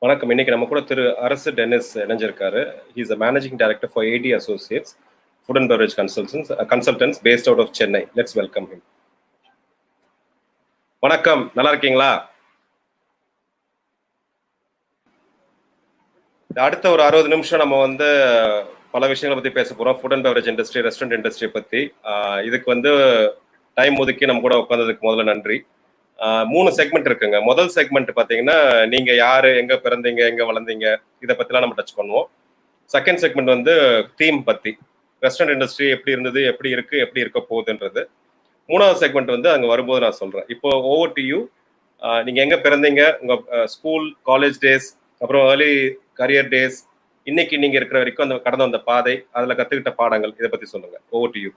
வணக்கம். இன்னைக்கு நம்ம கூட திரு அரசு tennis இணைஞ்சிருக்காரு. He is a managing director for AD Associates, Food and Beverage Consultants based out of Chennai. Let's welcome him. வணக்கம், நல்லா இருக்கீங்களா? அடுத்த ஒரு 60 நிமிஷம் நம்ம பல விஷயங்களை பத்தி பேச போறோம். Food and beverage industry, restaurant industry பத்தி. இதுக்கு டைம் ஒதுக்கி நம்ம கூட உட்கார்ந்ததுக்கு முதல்ல நன்றி. 3 செக்மெண்ட் இருக்குங்க. முதல் செக்மெண்ட் பாத்தீங்கன்னா, நீங்க யாரு, எங்க பிறந்தீங்க, எங்க வளர்ந்தீங்க, இதை பத்திலாம் நம்ம டச் பண்ணுவோம். செகண்ட் செக்மெண்ட் தீம் பத்தி, ரெஸ்டாரண்ட் இண்டஸ்ட்ரி எப்படி இருந்தது, எப்படி இருக்கு, எப்படி இருக்க போகுதுன்றது. மூணாவது செக்மெண்ட் அங்க வரும்போது நான் சொல்றேன். இப்போ ஓவர் டு யூ. நீங்க எங்க பிறந்தீங்க, உங்க ஸ்கூல், காலேஜ் டேஸ், அப்புறம் ஏர்லி கரியர் டேஸ், இன்னைக்கு நீங்க இருக்கிற வரைக்கும் அந்த கடந்து வந்த பாதை, அதுல கத்துக்கிட்ட பாடங்கள், இதை பத்தி சொல்லுங்க. Over to you.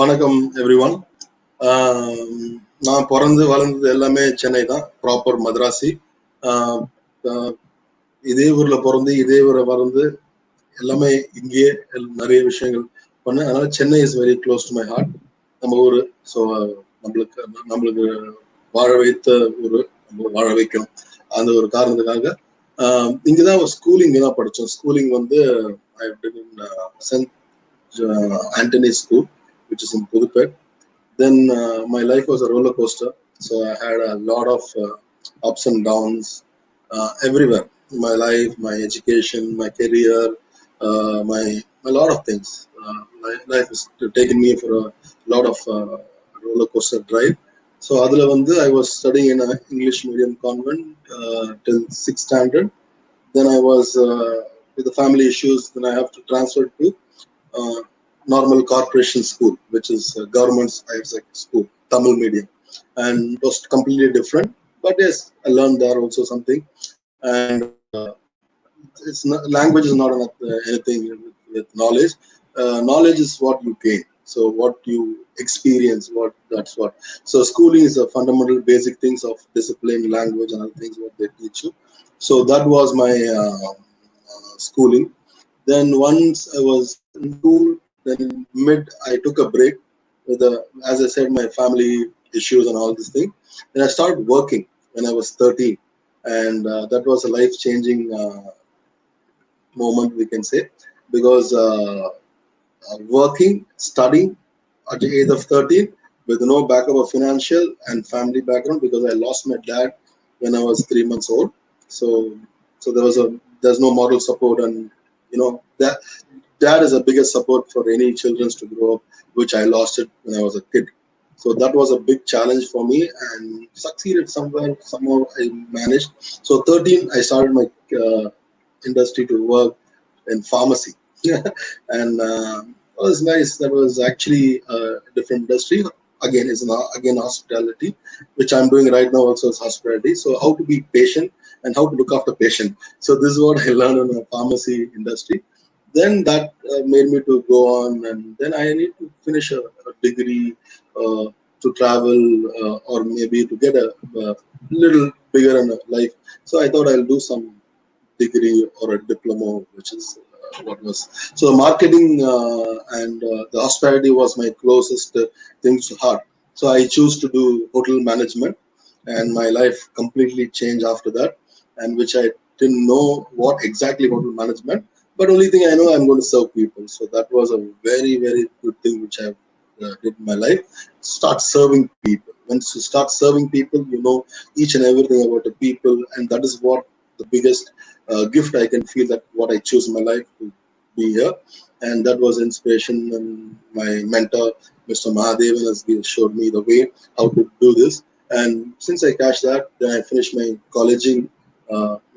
வணக்கம் எவ்ரிஒன். நான் பிறந்து வளர்ந்தது எல்லாமே சென்னை தான், ப்ராப்பர் மദ്രാசி. இதே ஊர்ல பிறந்து இதே ஊரை வளர்ந்து எல்லாமே இங்கேயே நிறைய விஷயங்கள் பண்ணேன். அதனால Chennai is very close to my heart. நம்ம ஊர். ஸோ நம்மளுக்கு வாழ வைத்த ஊர், நம்ம வாழ வைக்கணும். அந்த ஒரு காரணத்துக்காக இங்கதான் ஸ்கூலிங் இங்கே தான் படித்தோம். Schooling Saint Antony school, which is in Pudupet. Then my life was a roller coaster. So I had a lot of ups and downs everywhere. My life, my education, my career, a lot of things. Life has taken me for a lot of roller coaster drive. So adula I was studying in an English medium convent till 6th standard. Then I was with the family issues. Then I have to transfer to normal corporation school, which is government's higher secondary school, Tamil medium, and it was completely different. But yes, I learned there also something. And it's not, language is not anything with knowledge. Knowledge is what you gain. So what you experience, that's what. So schooling is a fundamental basic things of discipline, language, and other things what they teach you. So that was my schooling. Then once I was in school, then mid I took a break with as I said, my family issues and all this thing. Then I started working when I was 13, and that was a life-changing moment, we can say, because working, studying at the age of 13 with no backup of financial and family background, because I lost my dad when I was 3 months old. So there's no moral support, and that dad is the biggest support for any children to grow up, which I lost it when I was a kid. So that was a big challenge for me, and succeeded somehow I managed. So 13 I started my industry to work in pharmacy. And it was nice. That was actually a different industry. Again, it's hospitality, which I'm doing right now also is hospitality. So how to be patient and how to look after patient. So this is what I learned in the pharmacy industry. Then that made me to go on, and then I need to finish a degree to travel, or maybe to get a little bigger in life. So I thought I'll do some degree or a diploma, which is what was. So marketing and the hospitality was my closest thing to heart. So I choose to do hotel management, and my life completely changed after that, and which I didn't know what exactly hotel management. But only thing I know, I'm going to serve people. So that was a very, very good thing which I did in my life. Start serving people. Once you start serving people, you know each and everything about the people, and that is what the biggest gift I can feel, that what I choose in my life to be here. And that was inspiration. And my mentor, Mr. Mahadevan, has showed me the way how to do this. And since I cashed that, then I finished my colleging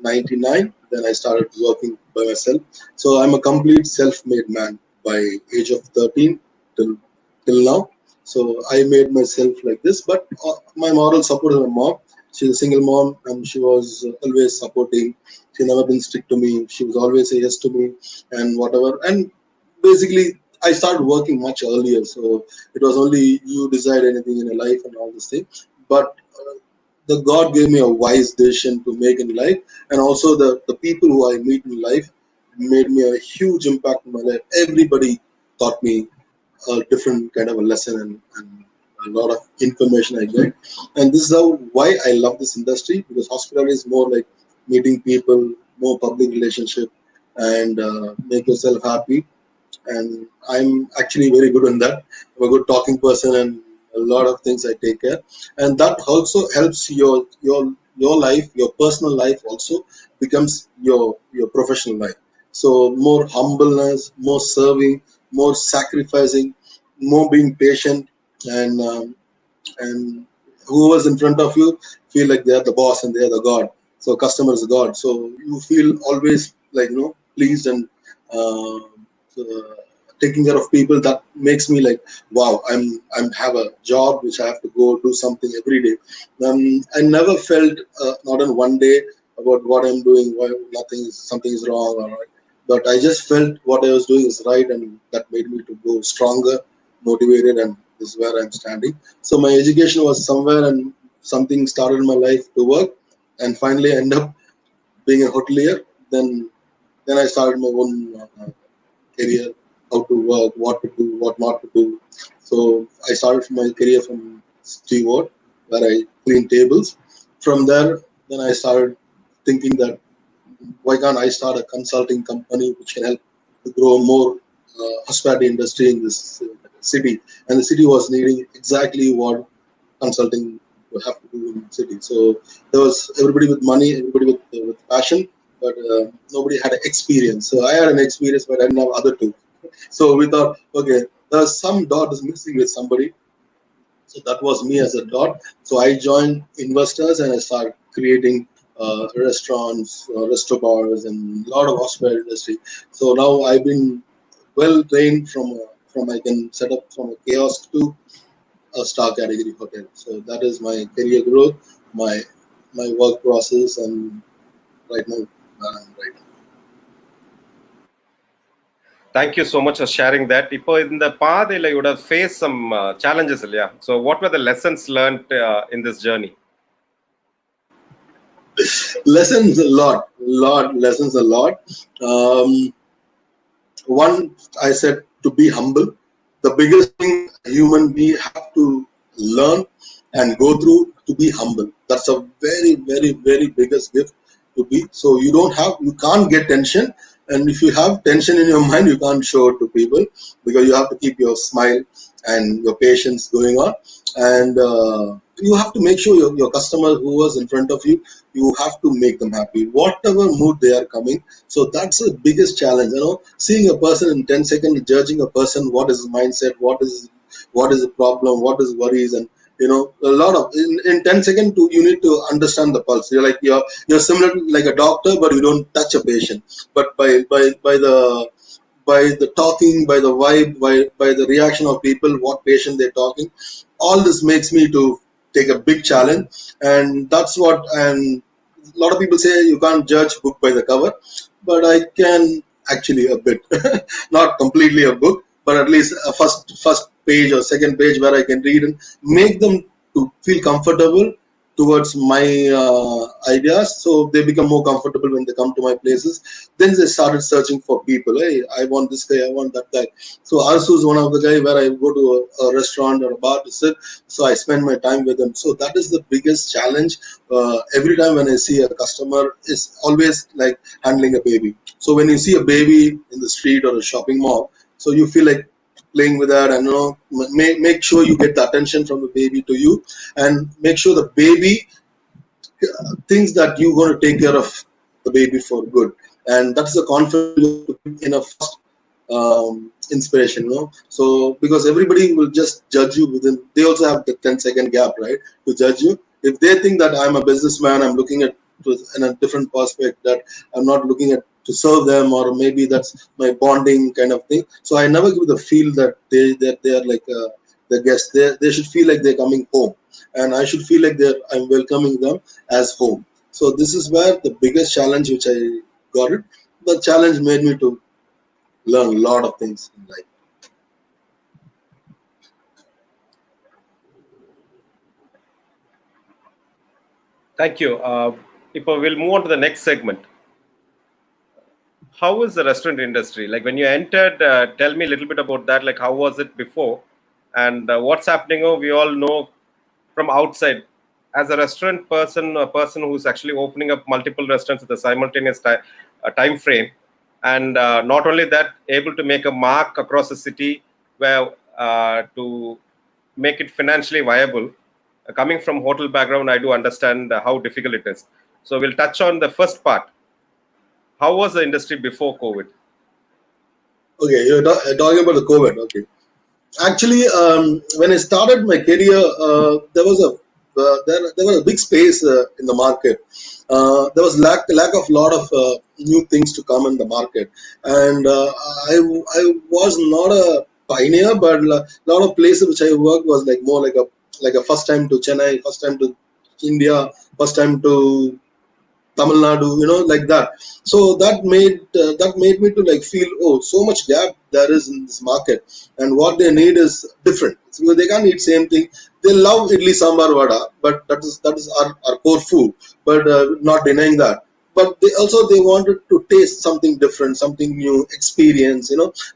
99. Then I started working by myself. So I'm a complete self-made man by age of 13 till now. So I made myself like this. But my moral support is my mom. She's a single mom, and she was always supporting. She never been strict to me. She was always say yes to me and whatever. And basically, I started working much earlier. So it was only you decide anything in your life and all this thing. But the God gave me a wise decision to make in life, and also the people who I meet in life made me a huge impact in my life. Everybody taught me a different kind of a lesson and a lot of information I get. And this is why I love this industry, because hospitality is more like meeting people, more public relationship, and make yourself happy. And I'm actually very good in that. I'm a good talking person, and a lot of things I take care, and that also helps your life, your personal life also becomes your professional life. So more humbleness, more serving, more sacrificing, more being patient, and and whoever's in front of you feel like they are the boss and they are the god. So customer is god. So you feel always like pleased and uh, uh, taking care of people. That makes me like, wow, I'm have a job which I have to go do something every day. I never felt not in one day about what I'm doing, why something is wrong, but I just felt what I was doing is right, and that made me to go stronger, motivated, and this is where I'm standing. So my education was somewhere, and something started in my life to work, and finally I end up being a hotelier. Then I started my own career, how to work, what to do, what not to do. So I started my career from steward, where I clean tables. From there, then I started thinking that why can't I start a consulting company which can help to grow more hospitality industry in this city? And the city was needing exactly what consulting would have to do in the city. So there was everybody with money, everybody with passion, but nobody had experience. So I had an experience, but I didn't have other two. So we thought, okay, there's some dot is missing with somebody. So that was me as a dot. So I joined investors and I started creating restaurants, restaurants, and a lot of hospitality industry. So now I've been well trained from I can set up from a kiosk to a star category hotel. So that is my career growth, my my work process, and right now, right now. Thank you so much for sharing that. இப்போ இந்த பாதையில you would have faced some challenges இல்லையா? So what were the lessons learned in this journey? Lessons a lot lessons a lot. Um, One, I said to be humble. The biggest thing a human being have to learn and go through to be humble. That's a very biggest gift to be. So you can't get tension, and if you have tension in your mind, you can't show it to people, because you have to keep your smile and your patience going on, and you have to make sure your customer who was in front of you, you have to make them happy, whatever mood they are coming. So that's the biggest challenge, seeing a person in 10 seconds, judging a person, what is his mindset, what is the problem, what is worries, and a lot of in 10 seconds you need to understand the pulse. You're similar like a doctor, but you don't touch a patient. But by the talking, by the vibe, by the reaction of people, what patient they're talking, all this makes me to take a big challenge, and that's what. And a lot of people say you can't judge book by the cover, but I can actually a bit, not completely a book, but at least a first page or second page where I can read and make them to feel comfortable towards my ideas, so they become more comfortable when they come to my places. Then they started searching for people. Hey, I want this guy, I want that guy. So Arasu is one of the guy where I go to a restaurant or a bar to sit. So I spend my time with them. So that is the biggest challenge. Every time when I see a customer, is always like handling a baby. So when you see a baby in the street or a shopping mall, so you feel like playing with that, and make sure you get the attention from the baby to you, and make sure the baby thinks that you're going to take care of the baby for good. And that's the confidence you have to give in a first inspiration, so because everybody will just judge you within, they also have the 10-second gap, right, to judge you. If they think that I'm a businessman, I'm looking at in a different perspective, that I'm not looking at to serve them, or maybe that's my bonding kind of thing. So I never give the feel that they are like the guests. They should feel like they're coming home, and I should feel like I'm welcoming them as home. So this is where the biggest challenge which I got it. The challenge made me to learn a lot of things in life. Thank you. இப்போ we'll move on to the next segment. How is the restaurant industry? Like when you entered, tell me a little bit about that. Like how was it before? And what's happening, we all know from outside. As a restaurant person, a person who's actually opening up multiple restaurants at the simultaneous time frame, and not only that, able to make a mark across the city where to make it financially viable. Coming from hotel background, I do understand how difficult it is. So we'll touch on the first part. How was the industry before COVID? Okay, you're talking about the COVID. Okay. Actually, when I started my career, there was there was a big space in the market. There was lack of lot of new things to come in the market, and I was not a pioneer, but a lot of places which I worked was like more like a first time to Chennai, first time to India, first time to Tamil Nadu, like that. So that made me to like feel, oh, so much gap there is in this market, and what they need is different. So they can't eat same thing. They love idli sambar vada, but that is our core food. But not denying that. But they wanted to taste something different, something new, experience.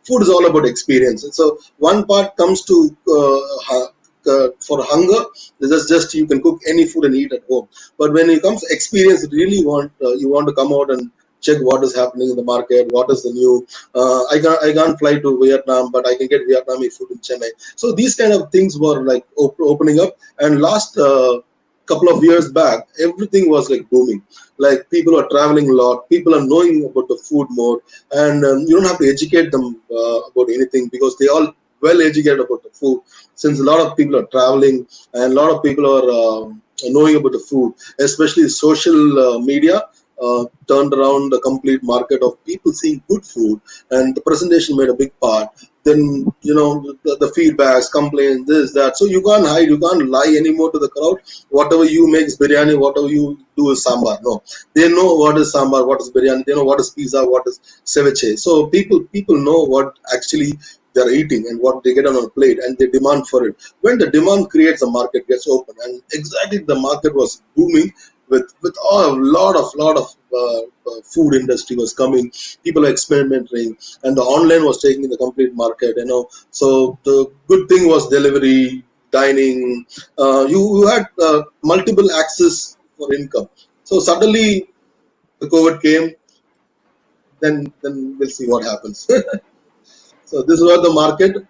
Food is all about experience. And so one part comes to for hunger. Just you can cook any food and eat at home. But when it comes to experience, really you want to come out and check what is happening in the market, what is the new. I can't fly to Vietnam, but I can get Vietnamese food in Chennai. So these kind of things were like opening up. And last couple of years back, everything was like booming. Like people are traveling a lot, people are knowing about the food more, and you don't have to educate them about anything because they all well educated about the food. Since a lot of people are traveling and a lot of people are knowing about the food, especially social media turned around the complete market of people seeing good food, and the presentation made a big part. Then the feedbacks, complaints, this, that. So you can't hide, you can't lie anymore to the crowd. Whatever you make is biryani, whatever you do is sambar. No, they know what is sambar, what is biryani, they know what is pizza, what is ceviche. So people know what actually they're eating and what they get on a plate, and they demand for it. When the demand creates, the market gets open, and exactly the market was booming with a lot of food industry was coming. People are experimenting, and the online was taking the complete market. So the good thing was delivery, dining. You had multiple access for income. So suddenly the COVID came. Then we'll see what happens. So this was the market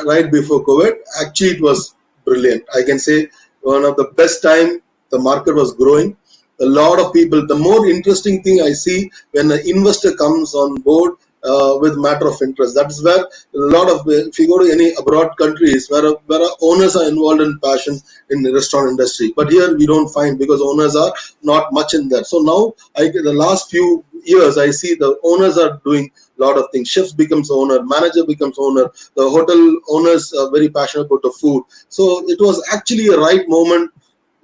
right before COVID. Actually, it was brilliant. I can say one of the best time the market was growing. A lot of people. The more interesting thing I see when an investor comes on board with matter of interest. That is where a lot of, if you go to any abroad countries where owners are involved in passion in the restaurant industry. But here we don't find, because owners are not much in that. So now the last few years I see the owners are doing a lot of things. Chefs becomes owner, manager becomes owner, the hotel owners are very passionate about the food. So it was actually a right moment.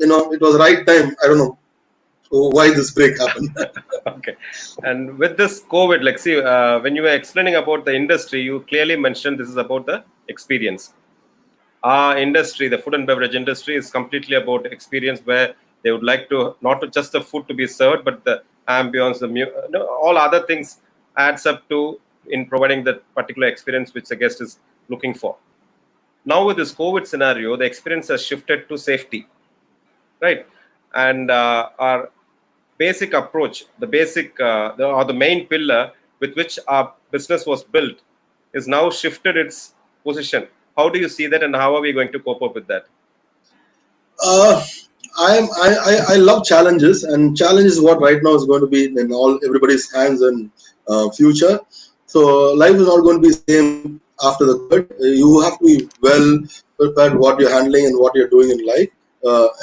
It was right time. I don't know why this break happened. Okay. And with this COVID, like, see, when you were explaining about the industry, you clearly mentioned this is about the experience. Our industry, the food and beverage industry, is completely about experience, where they would like to not just the food to be served, but the ambience, all other things adds up to in providing that particular experience which the guest is looking for. Now with this COVID scenario, the experience has shifted to safety, right? And our basic approach, the basic or the main pillar with which our business was built, is now shifted its position. How do you see that, and how are we going to cope up with that? Uh, I love challenges, and challenge is what right now is going to be in everybody's hands in future. So life is not going to be same after the COVID. You have to be well prepared what you're handling and what you're doing in life.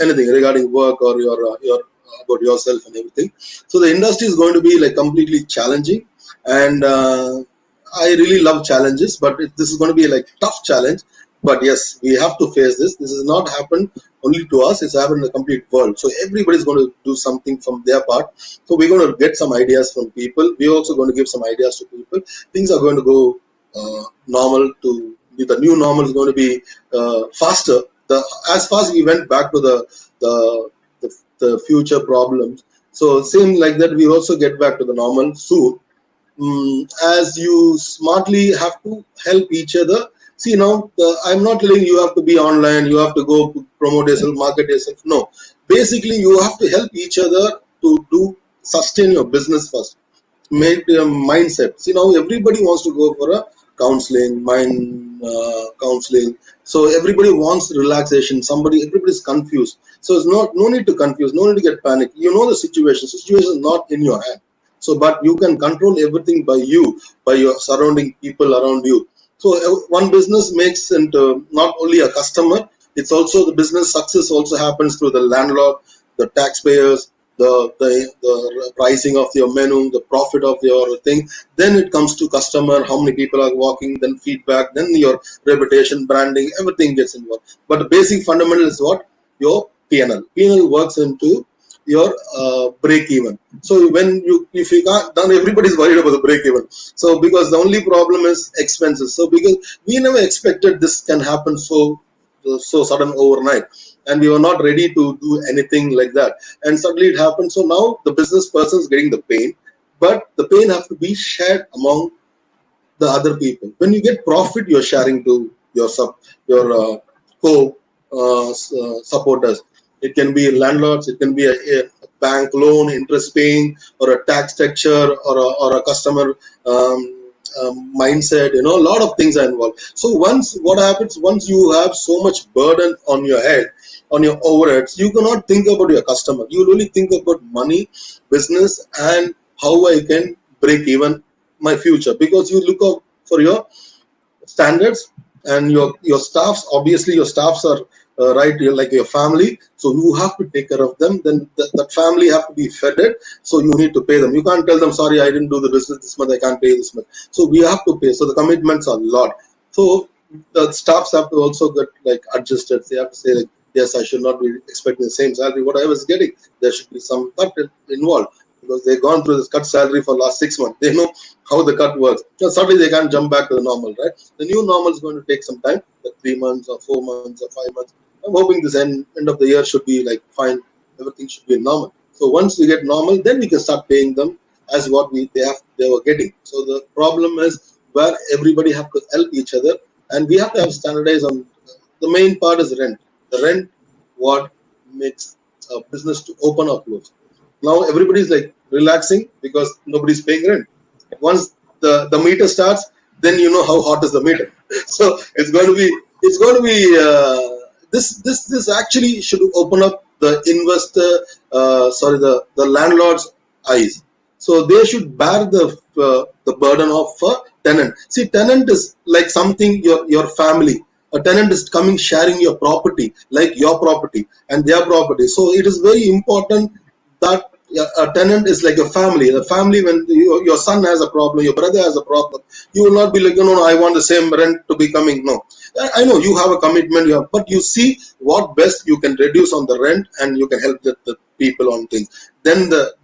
Anything regarding work or your about yourself and everything. So the industry is going to be like completely challenging, and I really love challenges, but this is going to be like tough challenge. But yes, we have to face this. This has not happened only to us, it's happened in the complete world. So everybody's going to do something from their part. So we're going to get some ideas from people. We're also going to give some ideas to people. Things are going to go normal. The new normal is going to be faster. As fast we went back to the, the future problems. So same like that, we also get back to the normal soon. As you smartly have to help each other See now, I'm not telling you have to be online, you have to go promote yourself, market yourself. No, basically you have to help each other to sustain your business first. Make your mindset. See now, everybody wants to go for a counseling, mind counseling. So everybody wants relaxation. Everybody's confused. So it's no need to confuse, no need to get panic. You know the situation. Situation is not in your hand. So, but you can control everything by you, by your surrounding people around you. So one business makes into not only a customer, it's also the business success also happens through the landlord, the taxpayers, the pricing of your menu, the profit of your thing. Then it comes to customer, how many people are walking, then feedback, then your reputation, branding, everything gets involved. But the basic fundamental is what? Your P&L. P&L works into your break even. So when if you can't, then everybody's worried about the break even. So because the only problem is expenses. So because we never expected this can happen so sudden overnight, and we were not ready to do anything like that, and suddenly it happened. So now the business person is getting the pain, but the pain have to be shared among the other people. When you get profit, you're sharing to your co supporters. It can be landlords, it can be a bank loan, interest paying, or a tax structure, or a customer mindset. You know, a lot of things are involved. So what happens once you have so much burden on your head, on your overheads, you cannot think about your customer. You will only think about money, business, and how I can break even my future, because you look out for your standards and your staffs. Obviously your staffs are right, you're like your family, so you have to take care of them. Then that family have to be fed it, so you need to pay them. You can't tell them, sorry, I didn't do the business this month, I can't pay this month. So we have to pay. So the commitments are a lot. So the staffs have to also get like adjusted. They have to say like, yes, I should not be expecting the same salary what I was getting. There should be some cut involved, because they've gone through this cut salary for last 6 months. They know how the cut works. So suddenly they can't jump back to the normal, right? The new normal is going to take some time, like 3 months or 4 months or 5 months. I'm hoping this end of the year should be like fine. Everything should be normal. So once we get normal, then we can start paying them as what they were getting. So the problem is where everybody have to help each other, and we have to have standardized on. The main part is rent. The rent, what makes a business to open or close. Now everybody's like relaxing because nobody's paying rent. Once the meter starts, then you know how hot is the meter. So it's going to be this actually should open up the investor, the landlord's eyes. So they should bear the burden of a tenant. See, tenant is like something your family. A tenant is coming sharing your property, like your property and their property. So it is very important that a tenant is like a family. The family, when your son has a problem, your brother has a problem, you will not be like, no, I want the same rent to be coming. No, I know you have a commitment, but you see what best you can reduce on the rent, and you can help the people on things. Then the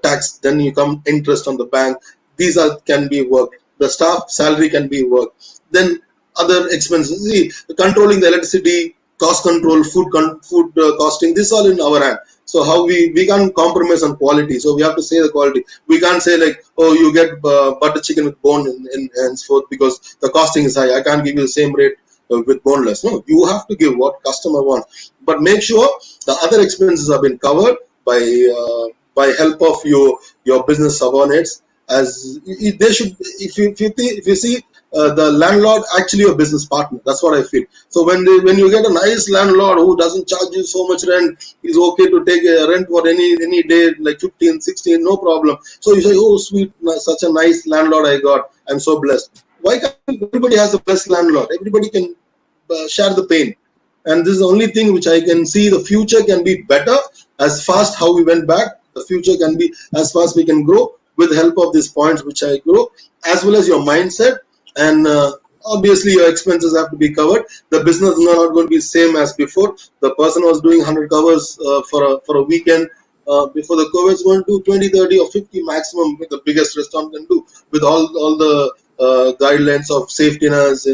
tax, then you come interest on the bank. These can be worked. The staff salary can be worked. Then other expenses, see, controlling the electricity, cost control, food costing, this all in our hand. So how we can't compromise on quality. So we have to say the quality. We can't say like, oh, you get butter chicken with bone in henceforth because the costing is high. I can't give you the same rate with boneless. No, you have to give what customer wants. But make sure the other expenses have been covered by help of your business subordinates. As they should, if you see the landlord actually a business partner. That's what I feel. So when you get a nice landlord who doesn't charge you so much rent, he's okay to take a rent for any day, like 15, 16, no problem. So you say, oh sweet, such a nice landlord I got. I'm so blessed. Why can't everybody has a blessed landlord? Everybody can share the pain. And this is the only thing which I can see. The future can be better as fast how we went back. The future can be as fast we can grow with the help of these points which I grow, as well as your mindset. And obviously your expenses have to be covered. The business is not going to be same as before. The person was doing 100 covers for a weekend. Before the COVID is going to do 20, 30 or 50 maximum, with the biggest restaurant can do, with all the guidelines of safetiness, a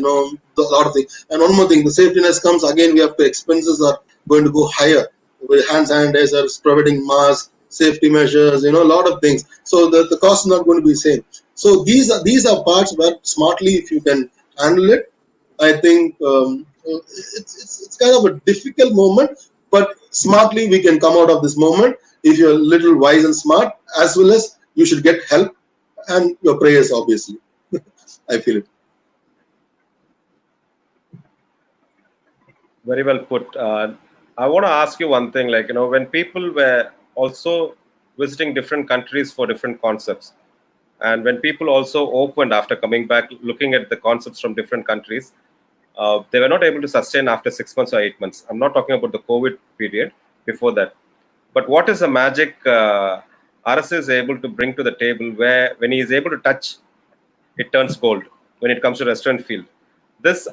lot of things. And one more thing, the safetiness comes again, we have to, expenses are going to go higher with hand sanitizers, providing masks, safety measures, a lot of things. So the cost is not going to be the same. So these are parts where smartly, if you can handle it, I think it's kind of a difficult moment, but smartly we can come out of this moment if you're a little wise and smart, as well as you should get help and your prayers, obviously. I feel it. Very well put. I want to ask you one thing, like, when people were also visiting different countries for different concepts, and when people also opened after coming back, looking at the concepts from different countries, they were not able to sustain after 6 months or 8 months. I'm not talking about the COVID period, before that. But what is the magic Arasu is able to bring to the table, where when he is able to touch, it turns gold when it comes to restaurant field? This,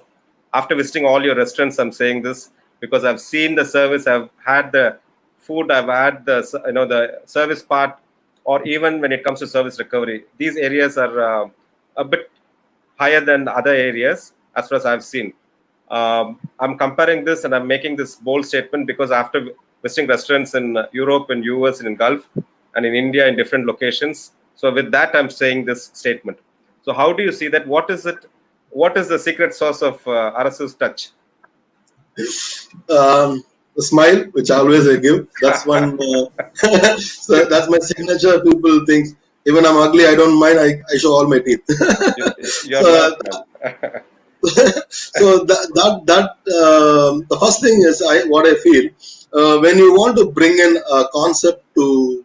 after visiting all your restaurants, I'm saying this because I've seen the service, I've had the food, I've had the the service part, or even when it comes to service recovery, these areas are a bit higher than other areas as far as I've seen. I'm comparing this and I'm making this bold statement because after visiting restaurants in Europe and US and in Gulf and in India in different locations, so with that I'm saying this statement. So how do you see that? What is it? What is the secret sauce of Arasu's touch? The smile, which always I give. That's one. So that's my signature. People think even I'm ugly, I don't mind. I show all my teeth. You're So, not, man. so the first thing is what I feel when you want to bring in a concept to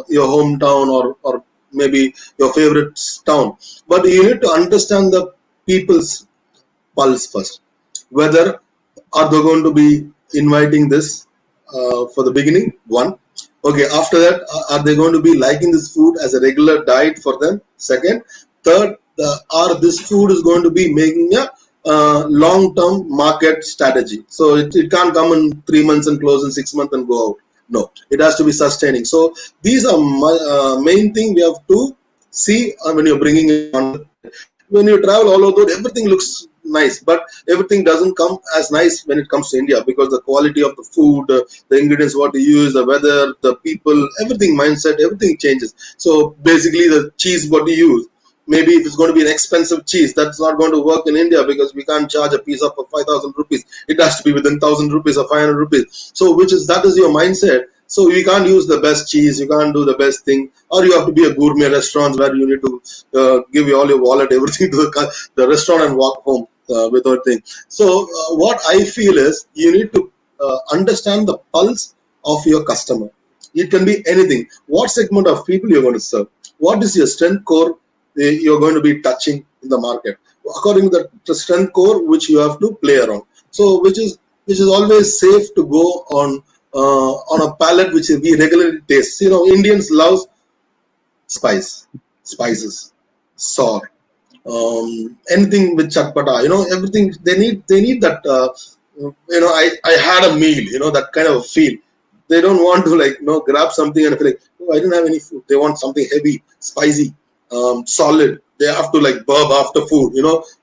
your hometown or maybe your favorite town, but you need to understand the people's pulse first. Whether are they going to be inviting this for the beginning? One. Okay, after that, are they going to be liking this food as a regular diet for them? Second. Third, are this food is going to be making a long-term market strategy. So it can't come in 3 months and close in 6 months and go out. No, it has to be sustaining. So these are main thing we have to see when you're bringing in. When you travel all over, everything looks nice, but everything doesn't come as nice when it comes to India because the quality of the food, the ingredients, what you use, the weather, the people, everything, mindset, everything changes. So basically, the cheese what you use, maybe if it's going to be an expensive cheese, that's not going to work in India because we can't charge a piece of 5,000 rupees. It has to be within 1,000 rupees or 500 rupees. So that is your mindset. So you can't use the best cheese, you can't do the best thing, or you have to be a gourmet restaurant where you need to give you all your wallet, everything to the restaurant and walk home without thing. So what I feel is you need to understand the pulse of your customer. It can be anything. What segment of people you're going to serve? What is your strength core you're going to be touching in the market? According to the strength core, which you have to play around. So which is always safe to go on a palette which we regularly taste. Indians love spices, sour, anything with chatpata. Everything they need that. I had a meal. That kind of feel. They don't want to grab something and feel like, oh, I didn't have any food. They want something heavy, spicy, solid. They have to burp after food.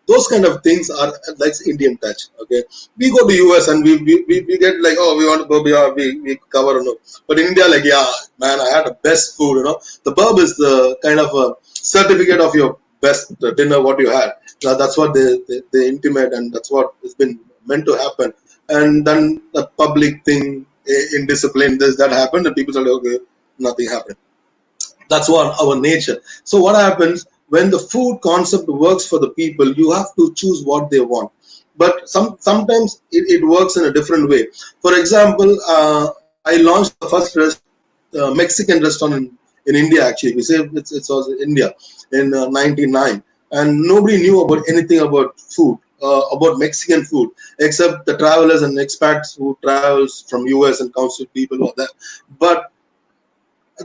Those kind of things are like Indian touch. Okay, we go to US and we get oh, we want to burp, yeah, we cover. But in India, yeah, man, I had the best food. The burp is the kind of a certificate of your best dinner what you had. Now that's what they intimate, and that's what has been meant to happen. And then the public thing in discipline, this that happened, and people are like, okay, nothing happened. That's what our nature. So what happens when the food concept works for the people? You have to choose what they want. But sometimes it works in a different way. For example, I launched the first Mexican restaurant in India. Actually, we say it was in India in '99, and nobody knew about anything about food. About Mexican food, except the travelers and expats who travels from US and comes with people who are there. But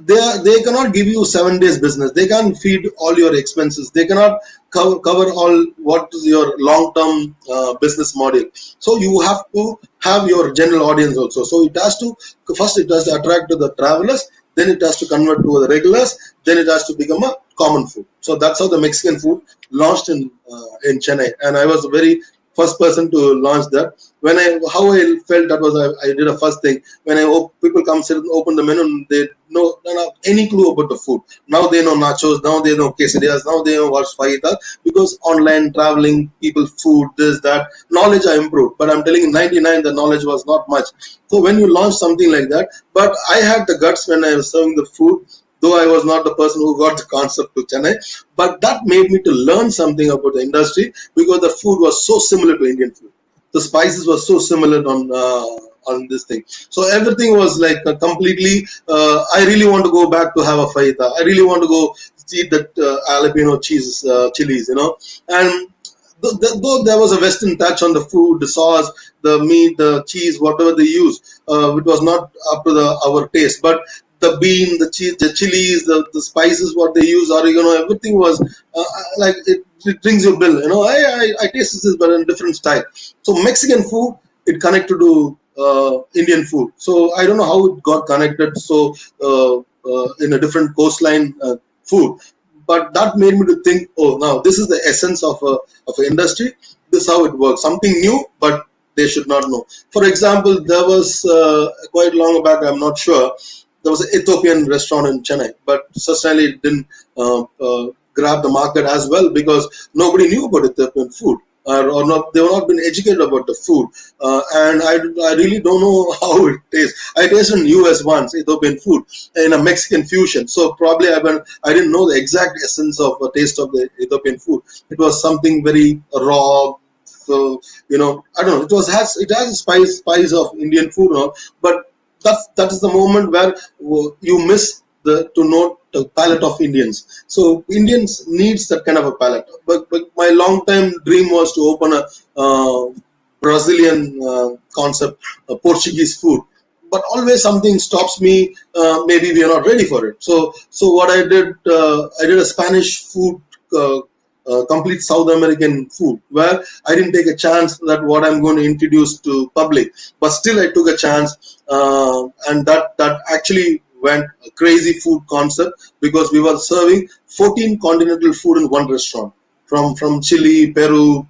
they cannot give you 7 days business. They can't feed all your expenses. They cannot cover all what is your long-term business model. So you have to have your general audience also. So it has to attract to the travelers, then it has to convert to the regulars, then it has to become a common food. So that's how the Mexican food launched in Chennai, and I was very first person to launch that. How I felt that was I did a first thing when people come sit and open the menu and they don't have any clue about the food. Now they know nachos, now they know quesadillas, now they know what's fajita, because online traveling, people, food, this, that, knowledge I improved. But I'm telling you, 99 the knowledge was not much. So when you launch something like that, but I had the guts when I was serving the food, though I was not the person who got the concept to Chennai, but that made me to learn something about the industry, because the food was so similar to Indian food. The spices were so similar on this thing. So everything was like completely. I really want to go back to have a fajita. I really want to go eat that jalapeno cheese chilies, and though there was a Western touch on the food, the sauce, the meat, the cheese, whatever they use, it was not up to our taste. But the bean, the cheese, the chilies, the spices, what they use, oregano, everything was like it rings your bill. I tasted this, but in a different style. So Mexican food, it connected to Indian food. So I don't know how it got connected. So in a different coastline food, but that made me to think, oh, now this is the essence of an industry. This is how it works. Something new, but they should not know. For example, there was quite long back, I'm not sure, there was an Ethiopian restaurant in Chennai, but certainly it didn't grab the market as well, because nobody knew about Ethiopian food. Or not, they were not been educated about the food, and I really don't know how it tastes. I tasted in US once Ethiopian food in a Mexican fusion, so probably I didn't know the exact essence of the taste of the Ethiopian food. It was something very raw. So I don't know. It has a spice of Indian food, but that is the moment where you miss to note the palate of Indians. So Indians needs that kind of a palate. But my long time dream was to open a Brazilian concept, Portuguese food. But always something stops me. Maybe we are not ready for it. So what I did a Spanish food. Complete South American food, where I didn't take a chance that what I'm going to introduce to public, but still I took a chance, and that actually went a crazy food concept, because we were serving 14 continental food in one restaurant, from Chile, Peru,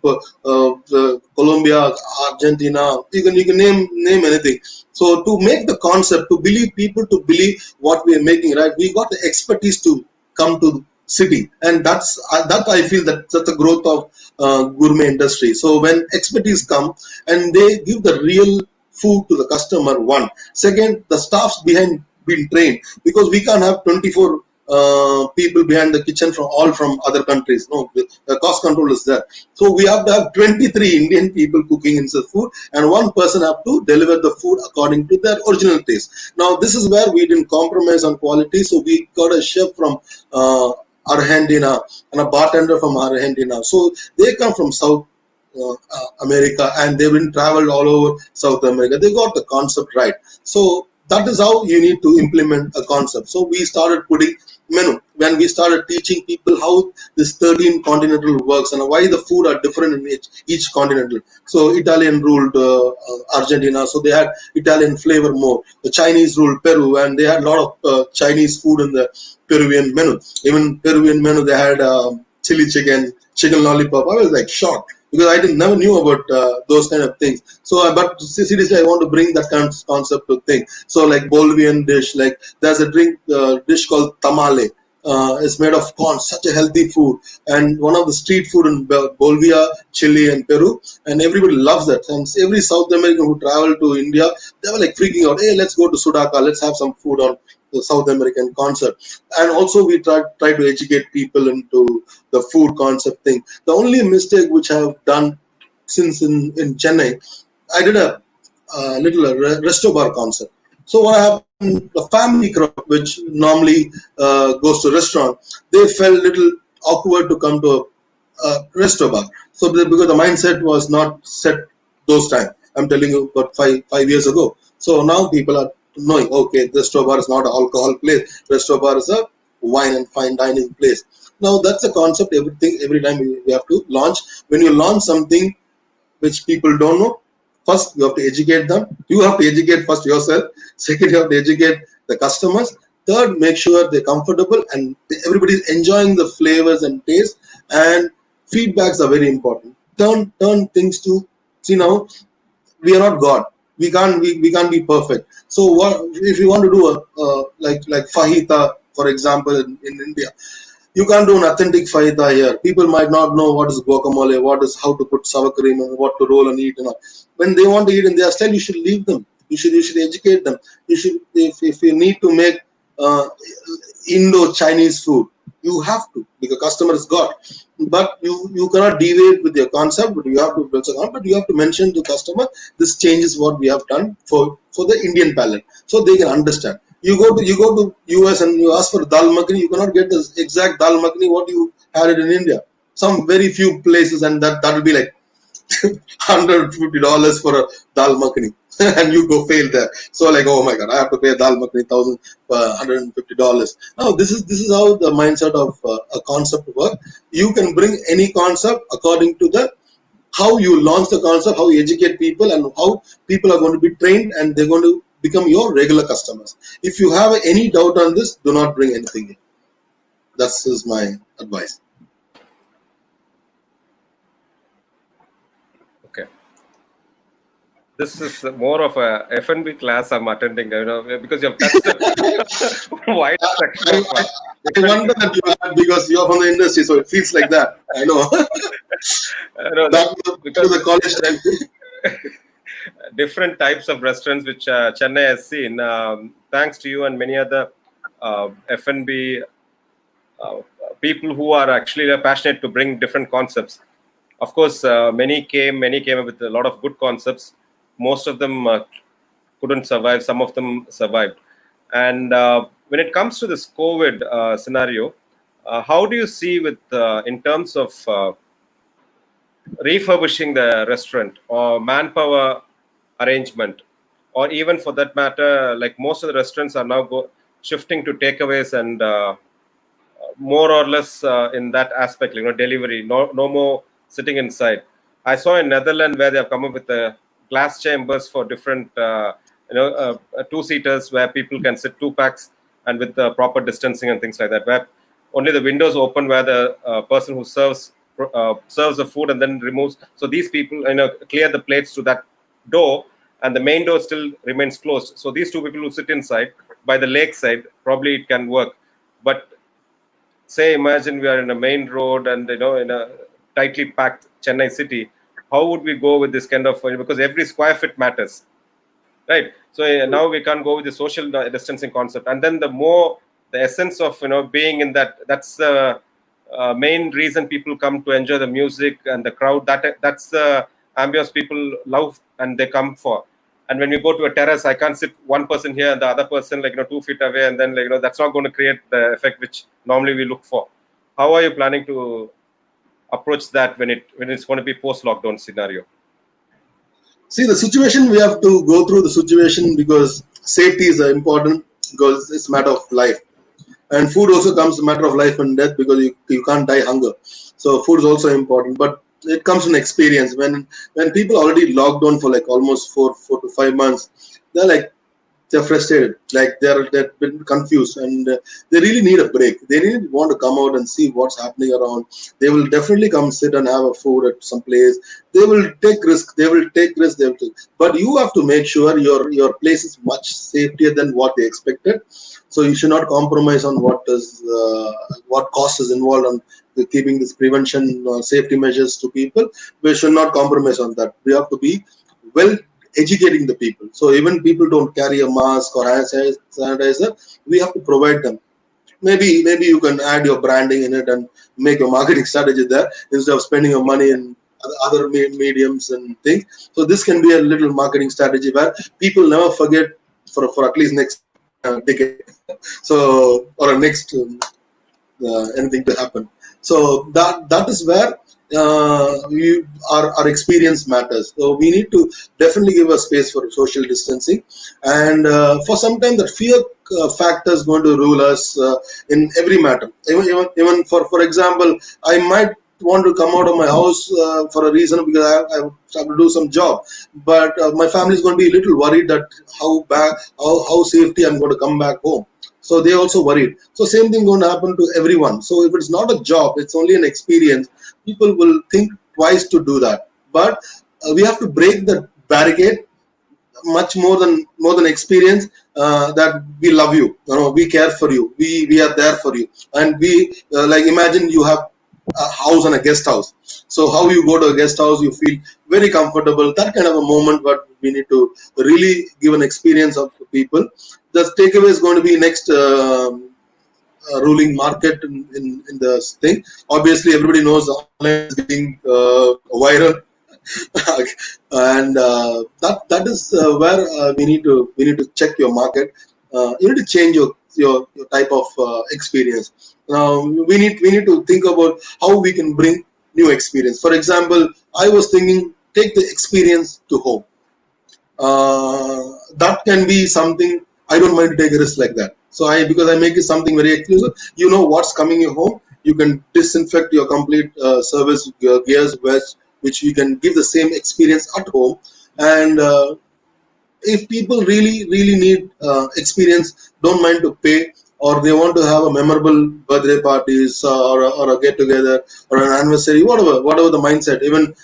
Colombia, Argentina. You can name anything. So to make the concept, to believe people to believe what we are making, right? We got the expertise to come to city, and that I feel that's the growth of gourmet industry. So when expertise come and they give the real food to the customer, one second, the staffs behind being trained, because we can't have 24 people behind the kitchen from other countries. No, the cost control is there. So we have to have 23 Indian people cooking in the food, and one person have to deliver the food according to their original taste. Now this is where we didn't compromise on quality. So we got a chef from Argentina and a bartender from Argentina. So they come from South America, and they've been traveled all over South America. They got the concept right. So that is how you need to implement a concept. So we started putting menu when we started teaching people how this 13 continental works and why the food are different in each continental. So Italian ruled Argentina, so they had Italian flavor more. The Chinese ruled Peru, and they had a lot of Chinese food in the Peruvian menu. Even Peruvian menu, they had chili chicken lollipop. I was like shocked, because I never knew about those kind of things. So, but seriously, I want to bring that kind of concept to thing. So, like Bolivian dish, like there's a dish called tamale. It's made of corn, such a healthy food, and one of the street food in Bolivia, Chile, and Peru, and everybody loves that. And every South American who traveled to India, they were like freaking out. Hey, let's go to Sudaka, let's have some food on the South American concept. And also we try to educate people into the food concept thing. The only mistake which I have done since in Chennai, I did a little resto bar concept. So what happened, the family crowd, which normally goes to restaurant, they felt little awkward to come to a resto bar. So because the mindset was not set those time. I'm telling you about five years ago. So now people are knowing, okay, the resto bar is not an alcohol place. Resto bar is a wine and fine dining place. Now that's the concept. Every time we have to launch. When you launch something which people don't know, first you have to educate them. You have to educate first yourself. Second, you have to educate the customers. Third, make sure they're comfortable and everybody's enjoying the flavors and taste. And feedbacks are very important. turn things to, see, now we are not God. We can't be perfect. So what if you want to do like fajita, for example, in India? You can't do an authentic fajita here. People might not know what is guacamole, how to put sour cream, and what to roll and eat. And all. When they want to eat in their style, you should leave them. You should educate them. You should, if you need to make uh, Indo-Chinese food, you have to, because customer is God. But you cannot deviate with your concept. But you have to build a concept. But you have to mention to customer, this changes what we have done for the Indian palate, so they can understand. You go to US and you ask for dal makhani, you cannot get the exact dal makhani what you had it in India. Some very few places, and that will be like $150 for a dal makhani, and you go fail there. So like, oh my God, I have to pay a dal makhani $150. Now this is how the mindset of a concept work. You can bring any concept according to the how you launch the concept, how you educate people, and how people are going to be trained, and they're going to become your regular customers. If you have any doubt on this, do not bring anything in. That's is my advice. Okay. This is more of a F&B class I'm attending, because you have touched a wide section of. I wonder that you are, because you're from the industry, so it feels like that. I know. Back to the college time. Different types of restaurants which Chennai has seen, thanks to you and many other F&B people who are actually passionate to bring different concepts. Of course, many came up with a lot of good concepts. Most of them couldn't survive. Some of them survived. And when it comes to this COVID scenario, how do you see with in terms of refurbishing the restaurant or manpower arrangement, or even for that matter, like most of the restaurants are now shifting to takeaways and more or less in that aspect, delivery, no more sitting inside. I saw in Netherlands where they have come up with glass chambers for different two-seaters where people can sit two packs and with proper distancing and things like that, where only the windows open where the person who serves the food and then removes. So these people clear the plates to that door, and the main door still remains closed. So these two people who sit inside by the lakeside, probably it can work. But say, imagine we are in a main road and in a tightly packed Chennai city. How would we go with this kind of, because every square foot matters, right? So now we can't go with the social distancing concept, and then the essence of being in that's the main reason people come to enjoy the music and the crowd. That's the ambience people love and they come for. And when we go to a terrace, I can't sit one person here and the other person 2 feet away, and then that's not going to create the effect which normally we look for. How are you planning to approach that when it's going to be post-lockdown scenario? See, the situation, we have to go through the situation, because safety is important, because it's a matter of life. And food also comes a matter of life and death, because you can't die hunger. So food is also important, but it comes from experience. When people already locked down for almost 4 to 5 months, they're frustrated, they've been confused, and they really need a break. They really want to come out and see what's happening around. They will definitely come sit and have a food at some place. They will take risk. But you have to make sure your place is much safer than what they expected. So you should not compromise on what cost is involved on keeping this prevention safety measures to people. We should not compromise on that. We have to be well educating the people. So even people don't carry a mask or hand sanitizer, we have to provide them. Maybe you can add your branding in it and make your marketing strategy there, instead of spending your money in other mediums and things. So this can be a little marketing strategy where people never forget for at least next decade. So, or next anything to happen. So that is where our experience matters. So we need to definitely give a space for social distancing, and for some time that fear factor is going to rule us in every matter. Even for example, I might want to come out of my house for a reason, because I have to do some job, but my family is going to be a little worried that how safety I'm going to come back home. So they also worried. So same thing going to happen to everyone. So if it's not a job, it's only an experience, people will think wise to do that. But we have to break the barricade much more than experience, that we love you, we care for you, we are there for you, and we like imagine you have a house and a guest house. So how you go to a guest house, you feel very comfortable. That kind of a moment, but we need to really give an experience of people. The takeaway is going to be next ruling market in the thing. Obviously, everybody knows online is getting viral. And that is where we need to check your market. You need to change your type of experience. Now we need to think about how we can bring new experience. For example, I was thinking, take the experience to home. That can be something. I don't mind to take a risk like that. So because I make it something very exclusive. You know what's coming your home. You can disinfect your complete service gears, which you can give the same experience at home. And if people really need experience, don't mind to pay, or they want to have a memorable birthday parties, or a get together, or an anniversary, whatever the mindset. Even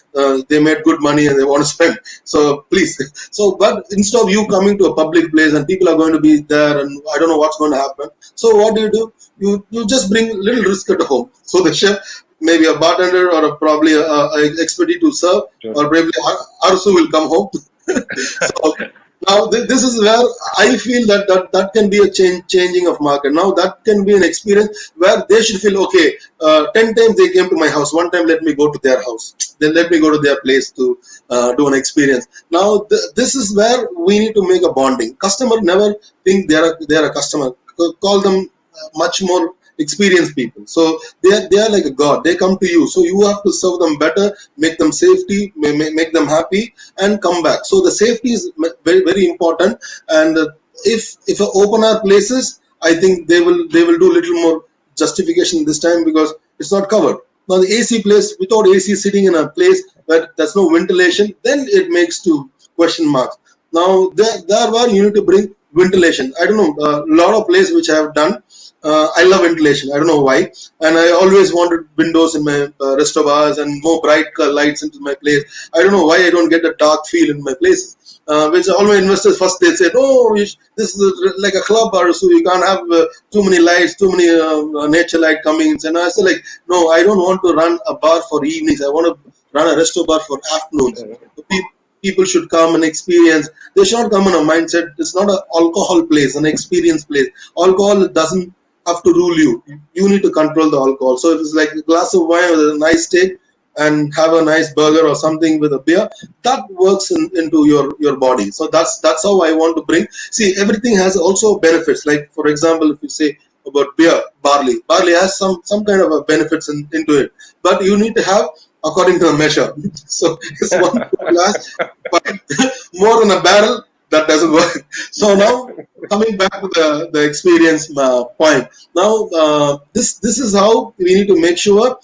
they made good money and they want to spend. So please. So, but instead of you coming to a public place and people are going to be there and I don't know what's going to happen. So what do? You just bring a little risk at home. So the chef, maybe a bartender or probably a expertise to serve, Sure. or probably Arasu will come home. So now this is where I feel that can be a changing of market. Now that can be an experience where they should feel, okay, 10 times they came to my house, one time let me go to their house, then let me go to their place to do an experience. Now this is where we need to make a bonding. Customer never think they're a customer. Call them much more experienced people. So they are like a god. They come to you. So you have to serve them better, make them safety, make them happy, and come back. So the safety is very very important. And if open air places, I think they will do little more justification this time because it's not covered. Now the AC place, without AC sitting in a place where there's no ventilation, then it makes to question marks. Now there where you need to bring ventilation. I don't know, a lot of places which I have done. I love ventilation. I don't know why, and I always wanted windows in my restaurants and more bright lights into my place. I don't know why I don't get a dark feel in my places. Which all my investors first they said, "Oh, this is like a club, or so you can't have too many lights, too many nature light coming." And I said, "Like, no, I don't want to run a bar for evenings. I want to run a resto bar for afternoons. People should come and experience. They should not come in a mindset. It's not an alcohol place, an experience place. Alcohol doesn't have to rule you. You need to control the alcohol. So if it's like a glass of wine with a nice steak and have a nice burger or something with a beer, that works into your body. So that's how I want to bring. See, everything has also benefits. Like for example, if you say about beer, barley has some kind of a benefits into it, but you need to have according to the measure. So it's one glass, but more than a barrel, that doesn't work. So now coming back to the experience point. Now this is how we need to make sure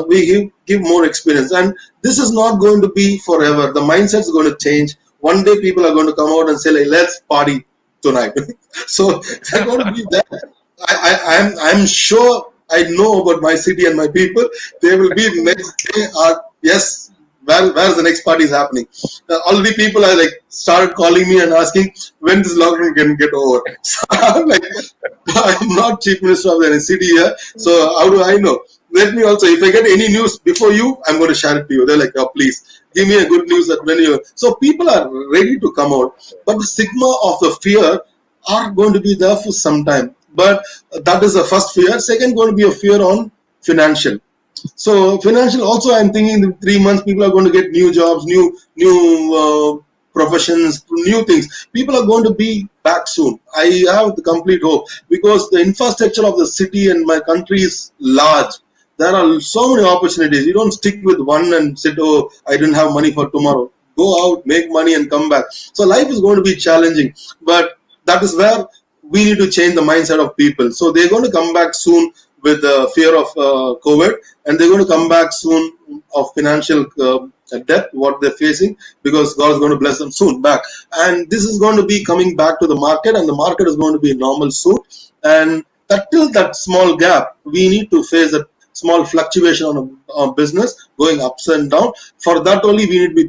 we give more experience, and this is not going to be forever. The mindset is going to change. One day people are going to come out and say, like, let's party tonight. So they're going to be there. I'm sure I know about my city and my people. They will be the next day. Yes, where's the next party is happening? Already people are like started calling me and asking when this lockdown can get over. So I'm like, I'm not chief minister of the city here, so how do I know? Let me also, if I get any news before you, I'm going to share it to you. They're like, oh, please give me a good news that when you. So people are ready to come out, but the stigma of the fear are going to be there for some time. But that is the first fear. Second, going to be a fear on financial. So financial also, I'm thinking in 3 months people are going to get new jobs, new professions, new things. People are going to be back soon. I have the complete hope because the infrastructure of the city and my country is large. There are so many opportunities. You don't stick with one and say, oh, I didn't have money for tomorrow. Go out, make money and come back. So life is going to be challenging, but that is where we need to change the mindset of people. So they're going to come back soon with the fear of COVID, and they're going to come back soon of financial debt, what they're facing, because God is going to bless them soon back. And this is going to be coming back to the market, and the market is going to be normal soon. And till that small gap, we need to face that small fluctuation on business going ups and down. For that only we need to be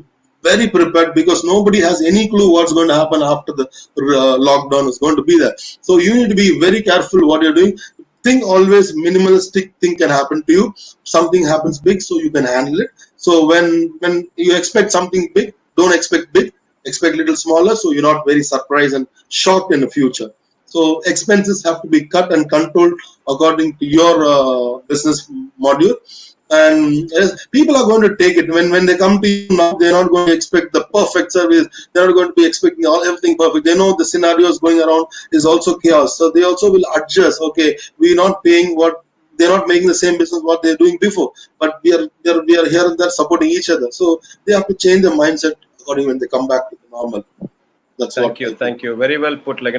very prepared, because nobody has any clue what's going to happen after the lockdown is going to be there. So you need to be very careful what you're doing. Think always minimalistic thing can happen to you. Something happens big, so you can handle it. So when you expect something big, don't expect big, expect little smaller, so you're not very surprised and shocked in the future. So expenses have to be cut and controlled according to your business module. And yes, people are going to take it when they come to you now. They're not going to expect the perfect service. They're not going to be expecting everything perfect. They know the scenarios going around is also chaos, so they also will adjust. Okay, we're not paying what they're not making the same business what they're doing before, but we are here and there supporting each other. So they have to change their mindset according when they come back to the normal. That's Thank you. Thank you. Very well put. Like,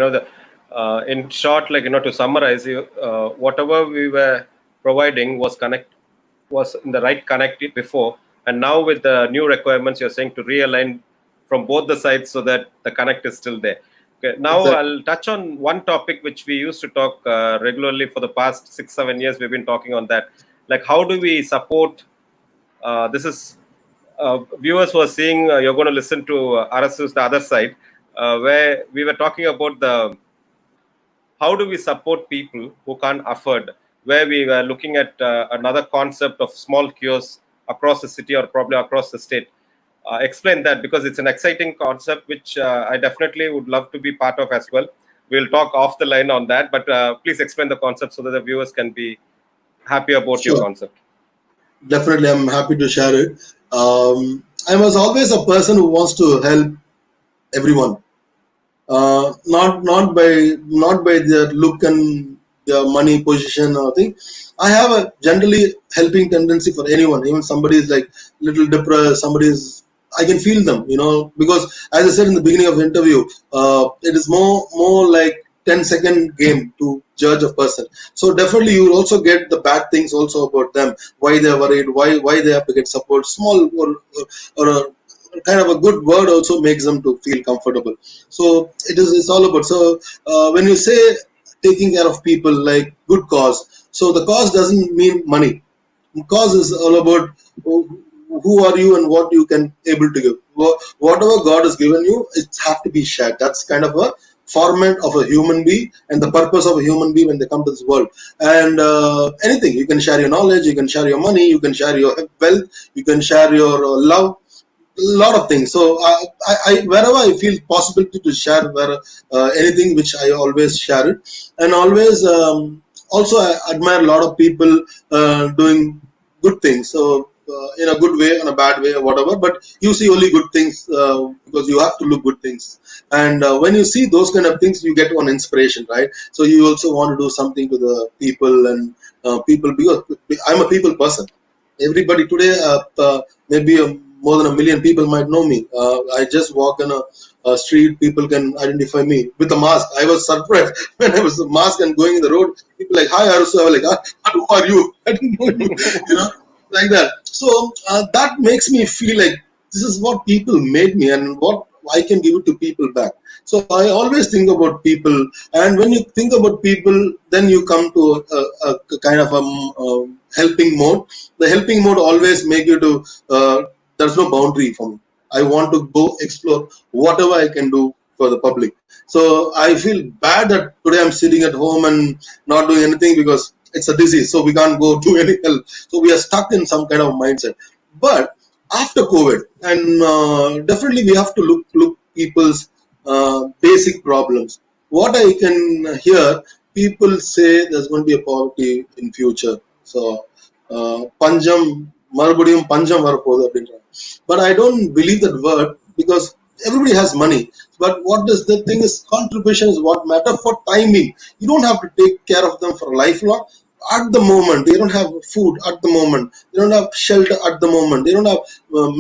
in short, like, to summarize, whatever we were providing was in the right connect before, and now with the new requirements, you're saying to realign from both the sides so that the connect is still there. Okay. Now I'll touch on one topic which we used to talk regularly for the past 6-7 years. We've been talking on that. Like, how do we support? This is viewers who are seeing. You're going to listen to Arasu's the other side, where we were talking about how do we support people who can't afford, where we were looking at another concept of small kiosks across the city or probably across the state. Explain that, because it's an exciting concept which I definitely would love to be part of as well. We'll talk off the line on that, but please explain the concept so that the viewers can be happy about your concept. Definitely, I'm happy to share it. I was always a person who wants to help everyone. Not by their look and their money position or thing. I have a generally helping tendency for anyone. Even somebody is like little depressed, I can feel them, because as I said in the beginning of the interview, it is more like 10-second game to judge a person. So definitely you will also get the bad things also about them, why they're worried, why they have to get support. Small or a kind of a good word also makes them to feel comfortable. So it's all about. So when you say taking care of people, like good cause, so the cause doesn't mean money. Cause is all about who are you and what you can able to give. Whatever God has given you, it has to be shared. That's kind of a format of a human being and the purpose of a human being when they come to this world. And anything, you can share your knowledge, you can share your money, you can share your wealth, you can share your love, a lot of things. So I wherever I feel possibility to share anything, which I always share it. And always also I admire a lot of people doing good things. So in a good way, in a bad way, or whatever, but you see only good things because you have to look good things. And when you see those kind of things, you get one inspiration, right? So you also want to do something to the people and people, because I'm a people person. Everybody today, maybe more than 1 million people might know me. I just walk in a street, people can identify me with a mask. I was surprised when I was a mask and going in the road. People like, "Hi, Arasu." I was like, "Who are you?" I didn't know you. Like that. So that makes me feel like this is what people made me and what I can give it to people back. So I always think about people, and when you think about people, then you come to a kind of a helping mode. The helping mode always make you to. There's no boundary for me. I want to go explore whatever I can do for the public. So I feel bad that today I'm sitting at home and not doing anything because it's a disease, so we can't go do any help. So we are stuck in some kind of mindset. But after COVID, and definitely we have to look people's basic problems. What I can hear, people say there's going to be a poverty in future. So panjam marubadiyum panjam varapodhu அப்படின்றாங்க. But I don't believe that word, because everybody has money. But what does the thing is, contribution is what matter for timing. You don't have to take care of them for lifelong. At the moment, they don't have food at the moment. They don't have shelter at the moment. They don't have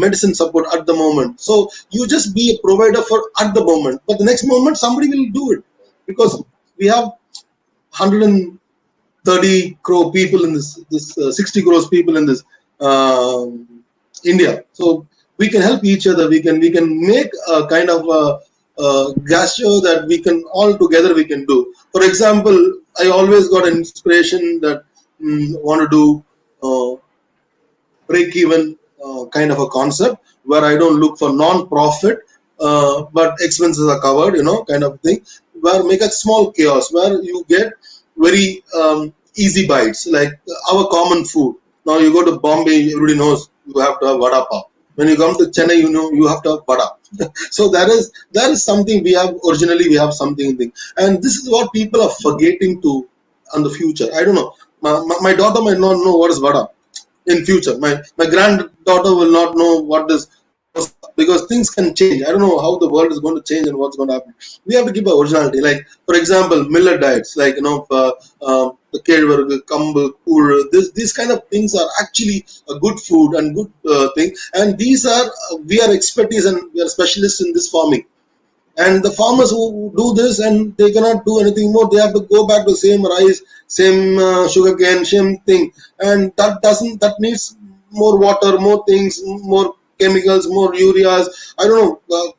medicine support at the moment. So you just be a provider for at the moment. But the next moment, somebody will do it, because we have 130 crore people in this 60 crores people in this India. So we can help each other. We can make a kind of gesture that we can all together we can do. For example, I always got an inspiration that want to do uh, break even kind of a concept where I don't look for non-profit, but expenses are covered, kind of thing. Where make a small chaos where you get very easy bites like our common food. Now you go to Bombay, everybody knows you have to have vada pav. When you come to Chennai, you have to have vada. So that is something we have originally. We have something thing, and this is what people are forgetting to on the future. I don't know. My daughter might not know what is vada in future. My granddaughter will not know what is dosa because things can change. I don't know how the world is going to change and what's going to happen. We have to keep our originality. Like for example, millet diets, like the kelvargu, kambu, kur. These kind of things are actually a good food and good thing. And these are we are expertise and we are specialists in this farming. And the farmers who do this and they cannot do anything more, they have to go back to the same rice, same sugar cane, same thing, and that needs more water, more things, more chemicals, more ureas. I don't know.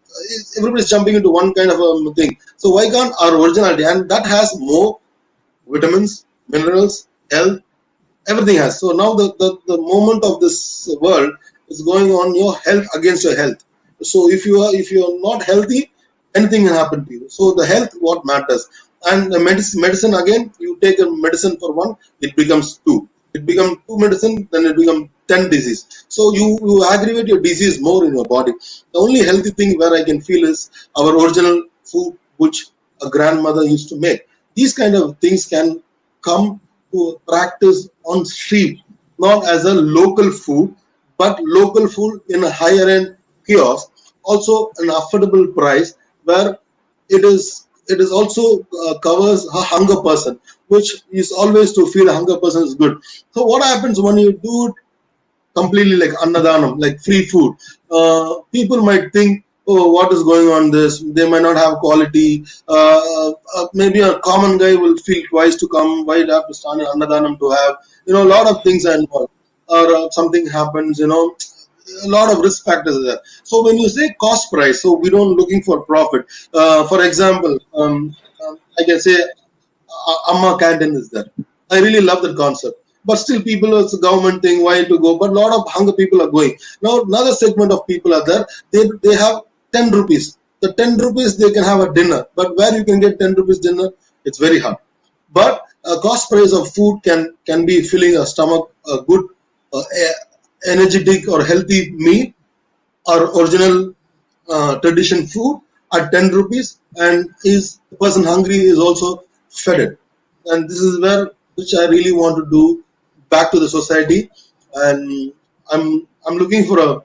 Everybody's jumping into one kind of a thing. So why can't our originality, and that has more vitamins, minerals, health, everything has. So now the moment of this world is going on your health against your health. So if you are not healthy, anything can happen to you. So the health what matters. And the medicine again, you take a medicine for one, it becomes two. It becomes two medicine, then it becomes 10 disease. So you aggravate your disease more in your body. The only healthy thing where I can feel is our original food which a grandmother used to make. These kind of things can come to practice on street, not as a local food, but local food in a higher end kiosk, also an affordable price where it is also covers a hunger person, which is always to feel a hunger person is good. So what happens when you do it completely like annadanam, like free food? People might think, oh, what is going on this? They might not have quality. Maybe a common guy will feel twice to come. Why do I have to stand in annadanam to have? A lot of things are involved. Or something happens, a lot of risk factors are there. So when you say cost price, so we don't looking for profit. For example, I can say Amma canteen is there. I really love that concept. But still, people, it's a government thing, why to go? But a lot of hunger people are going. Now, another segment of people are there. They have 10 rupees. The 10 rupees, they can have a dinner. But where you can get 10 rupees dinner, it's very hard. But a cost price of food can be filling a stomach, a good, energetic or healthy meal, or original tradition food at 10 rupees, and is the person hungry is also fed it. And this is where which I really want to do back to the society. And I'm looking for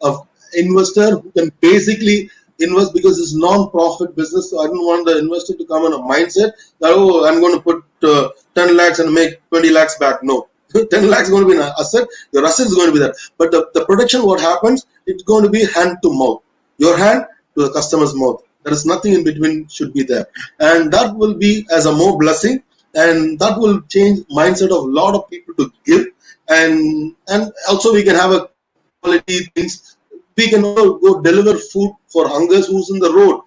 a investor who can basically invest, because it's non-profit business. So I don't want the investor to come on a mindset that, oh, I'm going to put 10 lakhs and make 20 lakhs back. No, 10 lakhs is going to be an asset. Your asset is going to be there. But the production, what happens, it's going to be hand to mouth. Your hand to the customer's mouth. There is nothing in between should be there. And that will be as a more blessing. And that will change mindset of a lot of people to give. And also we can have a quality things. We can also go deliver food for hungers who's in the road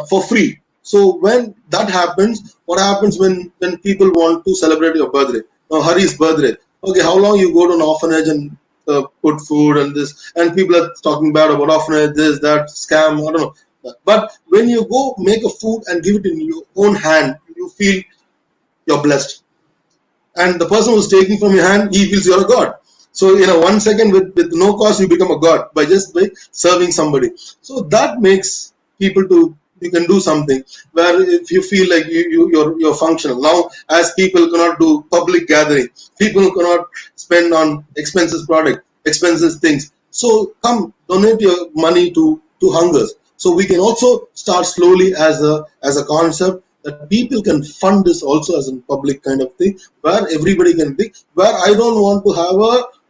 for free. So when that happens, what happens when people want to celebrate your birthday? Now Hari's birthday. Okay, how long you go to an orphanage and put food and this, and people are talking bad about orphanage, this, that, scam, I don't know. But when you go make a food and give it in your own hand, you feel you're blessed. And the person who's taking from your hand, he feels you're a god. So in a 1 second, with no cost, you become a god by serving somebody. So that makes people to, you can do something where if you feel like you're functional. Now, as people cannot do public gathering, people cannot spend on expenses product, expenses things. So come donate your money to hungers. So we can also start slowly as a concept that people can fund this also as a public kind of thing, where everybody can think, where I don't want to have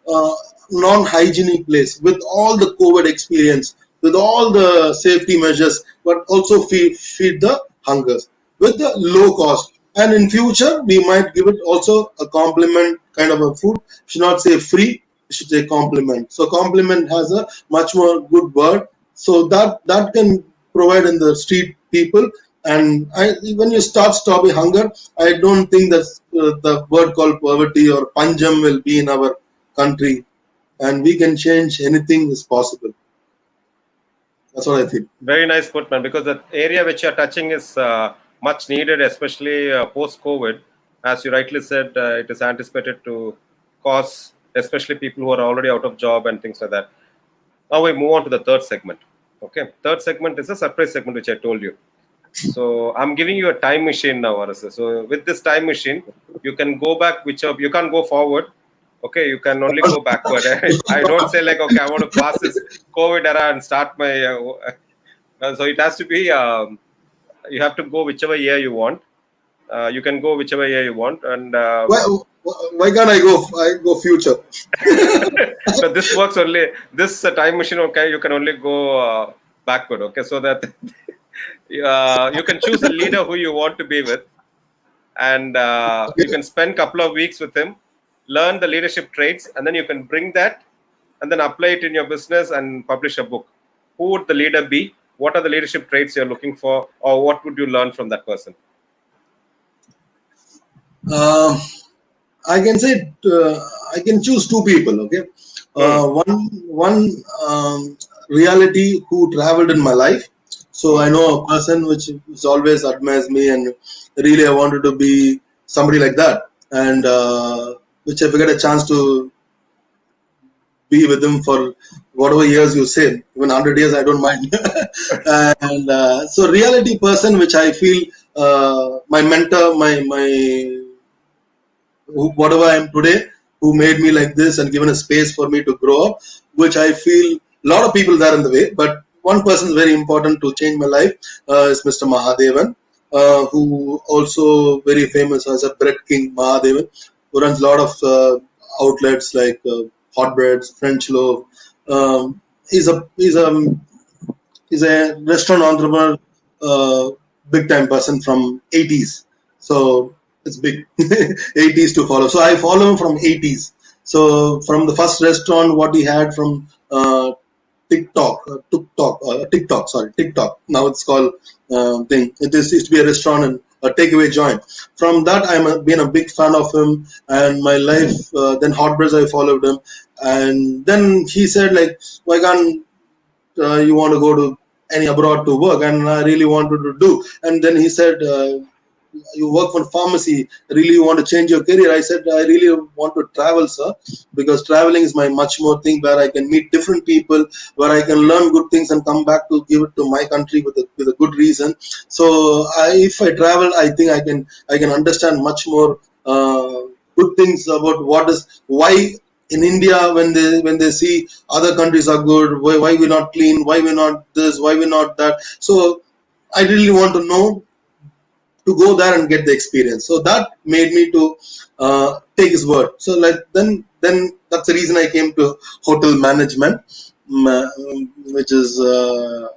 a non-hygienic place with all the COVID experience, with all the safety measures, but also feed the hungers with the low cost. And in future, we might give it also a compliment kind of a food. Should not say free, should say compliment. So compliment has a much more good word. So that can provide in the street people And when you start stopping hunger, I don't think that the word called poverty or panjam will be in our country, and we can change anything is possible. That's what I think. Very nice put, man, because the area which you're touching is much needed, especially post-COVID. As you rightly said, it is anticipated to cause, especially people who are already out of job and things like that. Now we move on to the third segment. Okay, third segment is a surprise segment which I told you. So I'm giving you a time machine now, Arasu. So with this time machine, you can go back, whichever you can't go forward. Okay, you can only go backward. I don't say like, okay, I want to pass this COVID era and start my. So it has to be. You have to go whichever year you want. You can go whichever year you want, and why can't I go? I go future. so this works only. This time machine. Okay, you can only go backward. Okay, so that you can choose a leader who you want to be with, and you can spend a couple of weeks with him, learn the leadership traits, and then you can bring that and then apply it in your business and publish a book. Who would the leader be? What are the leadership traits you're looking for, or what would you learn from that person? I can say I can choose two people. Okay, one reality who traveled in my life. So I know a person which always admires me, and really I wanted to be somebody like that. And which if I get a chance to be with him for whatever years you say, even 100 years, I don't mind. And so reality person, which I feel my mentor, my whatever I am today, who made me like this and given a space for me to grow up, which I feel a lot of people there in the way, but one person is very important to change my life is Mr. Mahadevan, who also very famous as a bread king, Mahadevan, who runs a lot of outlets like hot breads, French loaf. He's a restaurant entrepreneur, big time person from 80s. So it's big 80s to follow. So I follow him from 80s. So from the first restaurant, what he had from TikTok. Now it's called thing. It used to be a restaurant and a takeaway joint. From that, been a big fan of him, and my life. Then Hot Breads, I followed him, and then he said like, why can't you want to go to any abroad to work? And I really wanted to do. And then he said, you work for pharmacy, really you want to change your career? I said, I really want to travel, sir, because traveling is my much more thing, where I can meet different people, where I can learn good things and come back to give it to my country with a good reason. So if I travel, I think I can understand much more good things about why in India, when they see other countries are good, why we're not clean, why we're not this, why we're not that. So I really want to know, to go there and get the experience. So that made me to take his word. So like then that's the reason I came to hotel management, which is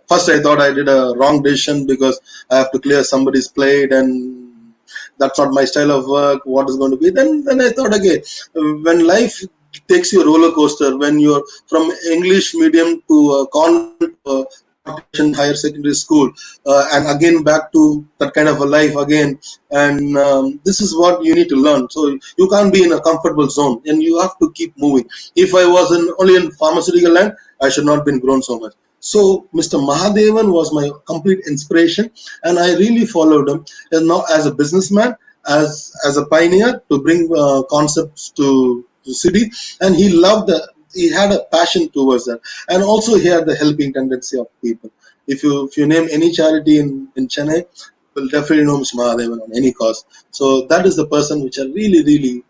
first I thought I did a wrong decision because I have to clear somebody's plate, and that's not my style of work. What is going to be? Then I thought, okay, when life takes you a roller coaster, when you're from English medium to a convent to a higher secondary school, and again back to that kind of a life again, and this is what you need to learn. So you can't be in a comfortable zone, and you have to keep moving. If I was only in pharmaceutical land, I should not have been grown so much. So Mr. Mahadevan was my complete inspiration, and I really followed him. And now as a businessman, as a pioneer to bring concepts to the city, and he had a passion towards that, and also he had the helping tendency of people. If you name any charity in Chennai, will definitely know Mr. Mahadevan on any cause. So that is the person which I really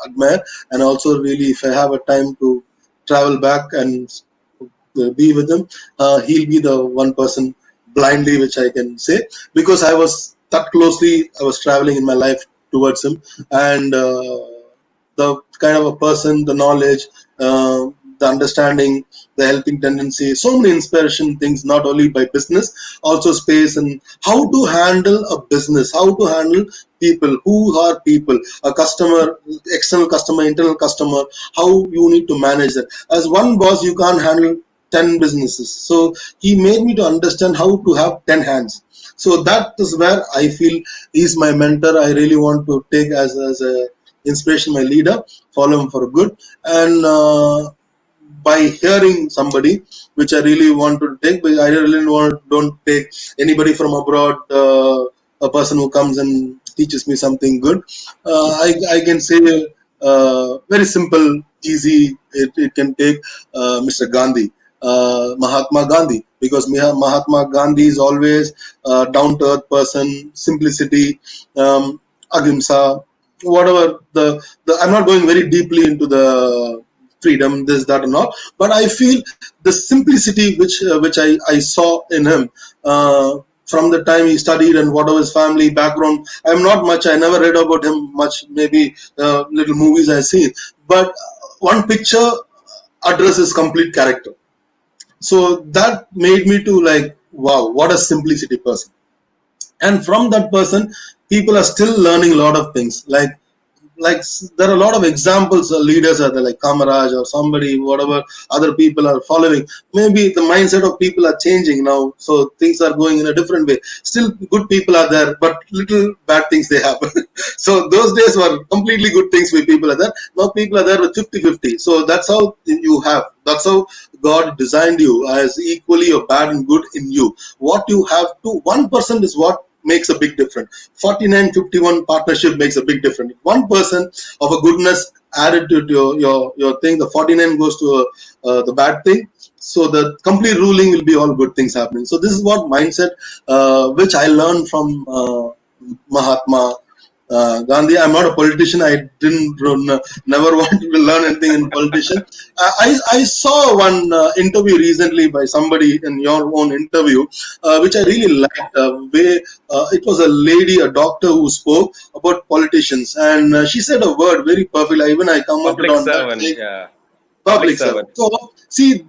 admire, and also really, if I have a time to travel back and be with him, he'll be the one person blindly which I can say, because I was traveling in my life towards him, and the kind of a person, the knowledge, the understanding, the helping tendency, so many inspiration things, not only by business, also space, and how to handle a business, how to handle people, who are people, a customer, external customer, internal customer, how you need to manage that. As one boss, you can't handle 10 businesses. So he made me to understand how to have 10 hands. So that is where I feel he's my mentor. I really want to take as a inspiration, my leader, follow him for good. And by hearing somebody, which I really want to take, but I really don't take anybody from abroad, a person who comes and teaches me something good. I can say very simple, easy. It can take Mr. Gandhi, Mahatma Gandhi, because Mahatma Gandhi is always down to earth person, simplicity, ahimsa, whatever the. I'm not going very deeply into the freedom, this, that, and all. But I feel the simplicity which I saw in him from the time he studied and whatever his family background. I'm not much. I never read about him much. Maybe little movies I seen, but one picture addresses complete character. So that made me to like, wow, what a simplicity person. And from that person, people are still learning a lot of things. Like there are a lot of examples of leaders are there, like Kamaraj or somebody, whatever other people are following. Maybe the mindset of people are changing now, so things are going in a different way. Still good people are there, but little bad things they happen. So those days were completely good things where people are there. Now people are there with 50-50. So that's how you have. That's how God designed you, as equally of bad and good in you. What you have to 1% is what makes a big difference. 49-51 partnership makes a big difference. 1% of a goodness added to your thing, the 49 goes to the bad thing. So the complete ruling will be all good things happening. So this is what mindset which I learned from Mahatma Gandhi. I'm not a politician. I never wanted to learn anything in politician. I saw one interview recently by somebody in your own interview, which I really liked. Where it was a lady, a doctor, who spoke about politicians, and she said a word very perfectly. Even I commented Public on that. servant, yeah. Public Public servant. servant. So see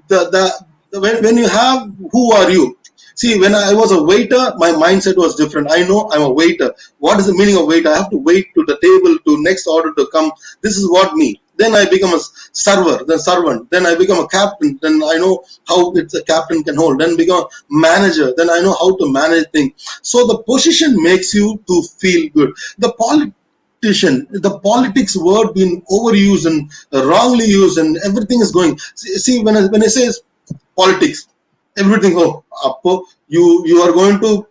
when you have, who are you? See, when I was a waiter, my mindset was different. I know I'm a waiter. What is the meaning of waiter? I have to wait to the table to next order to come. This is what me. Then I become a server, then servant. Then I become a captain. Then I know how it's a captain can hold. Then become a manager. Then I know how to manage things. So the position makes you to feel good. The politics word being overused and wrongly used, and everything is going. See, when I say politics, everything, oh, up, you are going to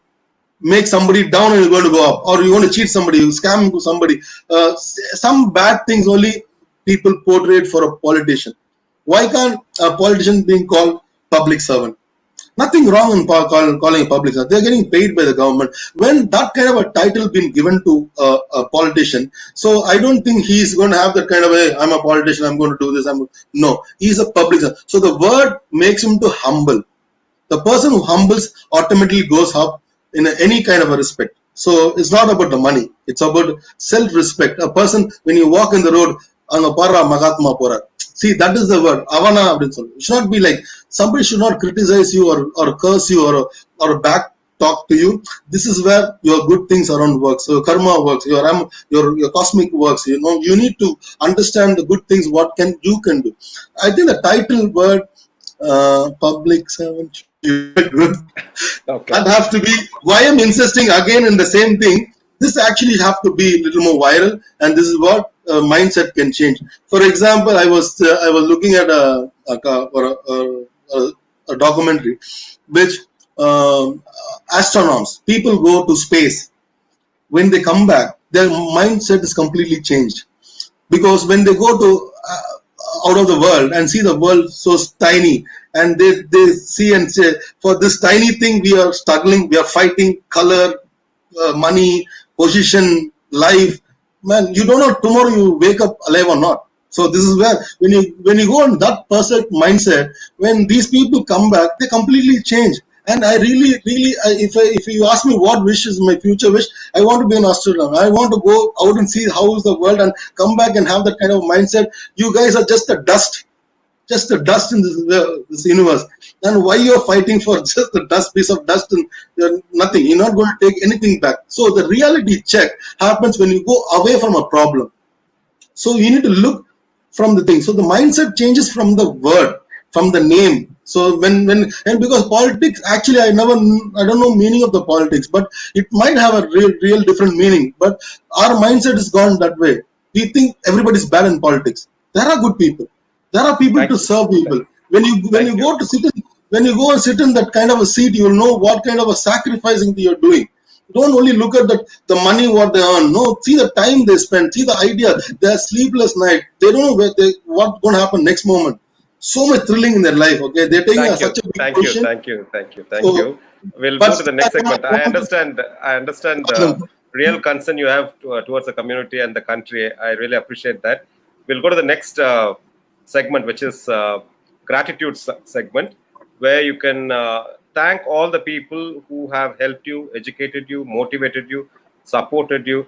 make somebody down and you're going to go up, or you want to cheat somebody, you scam somebody. Some bad things only people portrayed for a politician. Why can't a politician being called public servant? Nothing wrong in calling a public servant. They're getting paid by the government. When that kind of a title been given to a politician, so I don't think he's going to have that kind of a, I'm a politician, I'm going to do this. No, he's a public servant. So the word makes him to humble. The person who humbles automatically goes up in any kind of a respect. So it's not about the money. It's about self-respect. A person, when you walk in the road, anga parra Mahatma pora. See, that is the word. Avana. It should not be like, somebody should not criticize you or curse you or back talk to you. This is where your good things around works. So your karma works, your cosmic works. You know, you need to understand the good things, what you can do. I think the title word, public servant, good. Okay. That have to be why I'm insisting again in the same thing. This actually have to be a little more viral, and this is what mindset can change. For example, I was looking at a documentary, which astronomers, people go to space. When they come back, their mindset is completely changed, because when they go to out of the world and see the world so tiny, and they see and say, for this tiny thing we are struggling, we are fighting, color, money, position, life. Man, you don't know tomorrow you wake up alive or not. So this is where when you go on that perfect mindset, when these people come back, they completely change. And I really, if you ask me what wish is my future wish, I want to be an astronaut. I want to go out and see how is the world and come back and have that kind of mindset. You guys are just a dust in this universe. And why you're fighting for just a piece of dust and nothing? You're not going to take anything back. So the reality check happens when you go away from a problem. So you need to look from the thing. So the mindset changes from the word. from the name. So and because politics, actually, I don't know meaning of the politics, but it might have a real different meaning. But our mindset has gone that way. We think everybody's bad in politics. There are good people. There are people Thank to you. serve people. When you Thank you. go to sit in, when you go and sit in that kind of a seat, you will know what kind of a sacrificing you're doing. Don't only look at the money what they earn. No, see the time they spend. See the idea. Their sleepless night. They don't know what's going to happen next moment. So much thrilling in their life. Okay, they're taking Thank you. such a big Thank you. position. Thank you. Thank you. Thank So, you. We'll but move to the I next segment. I want to understand. I understand the real concern you have towards the community and the country. I really appreciate that. We'll go to the next segment, which is gratitude segment, where you can thank all the people who have helped you, educated you, motivated you, supported you,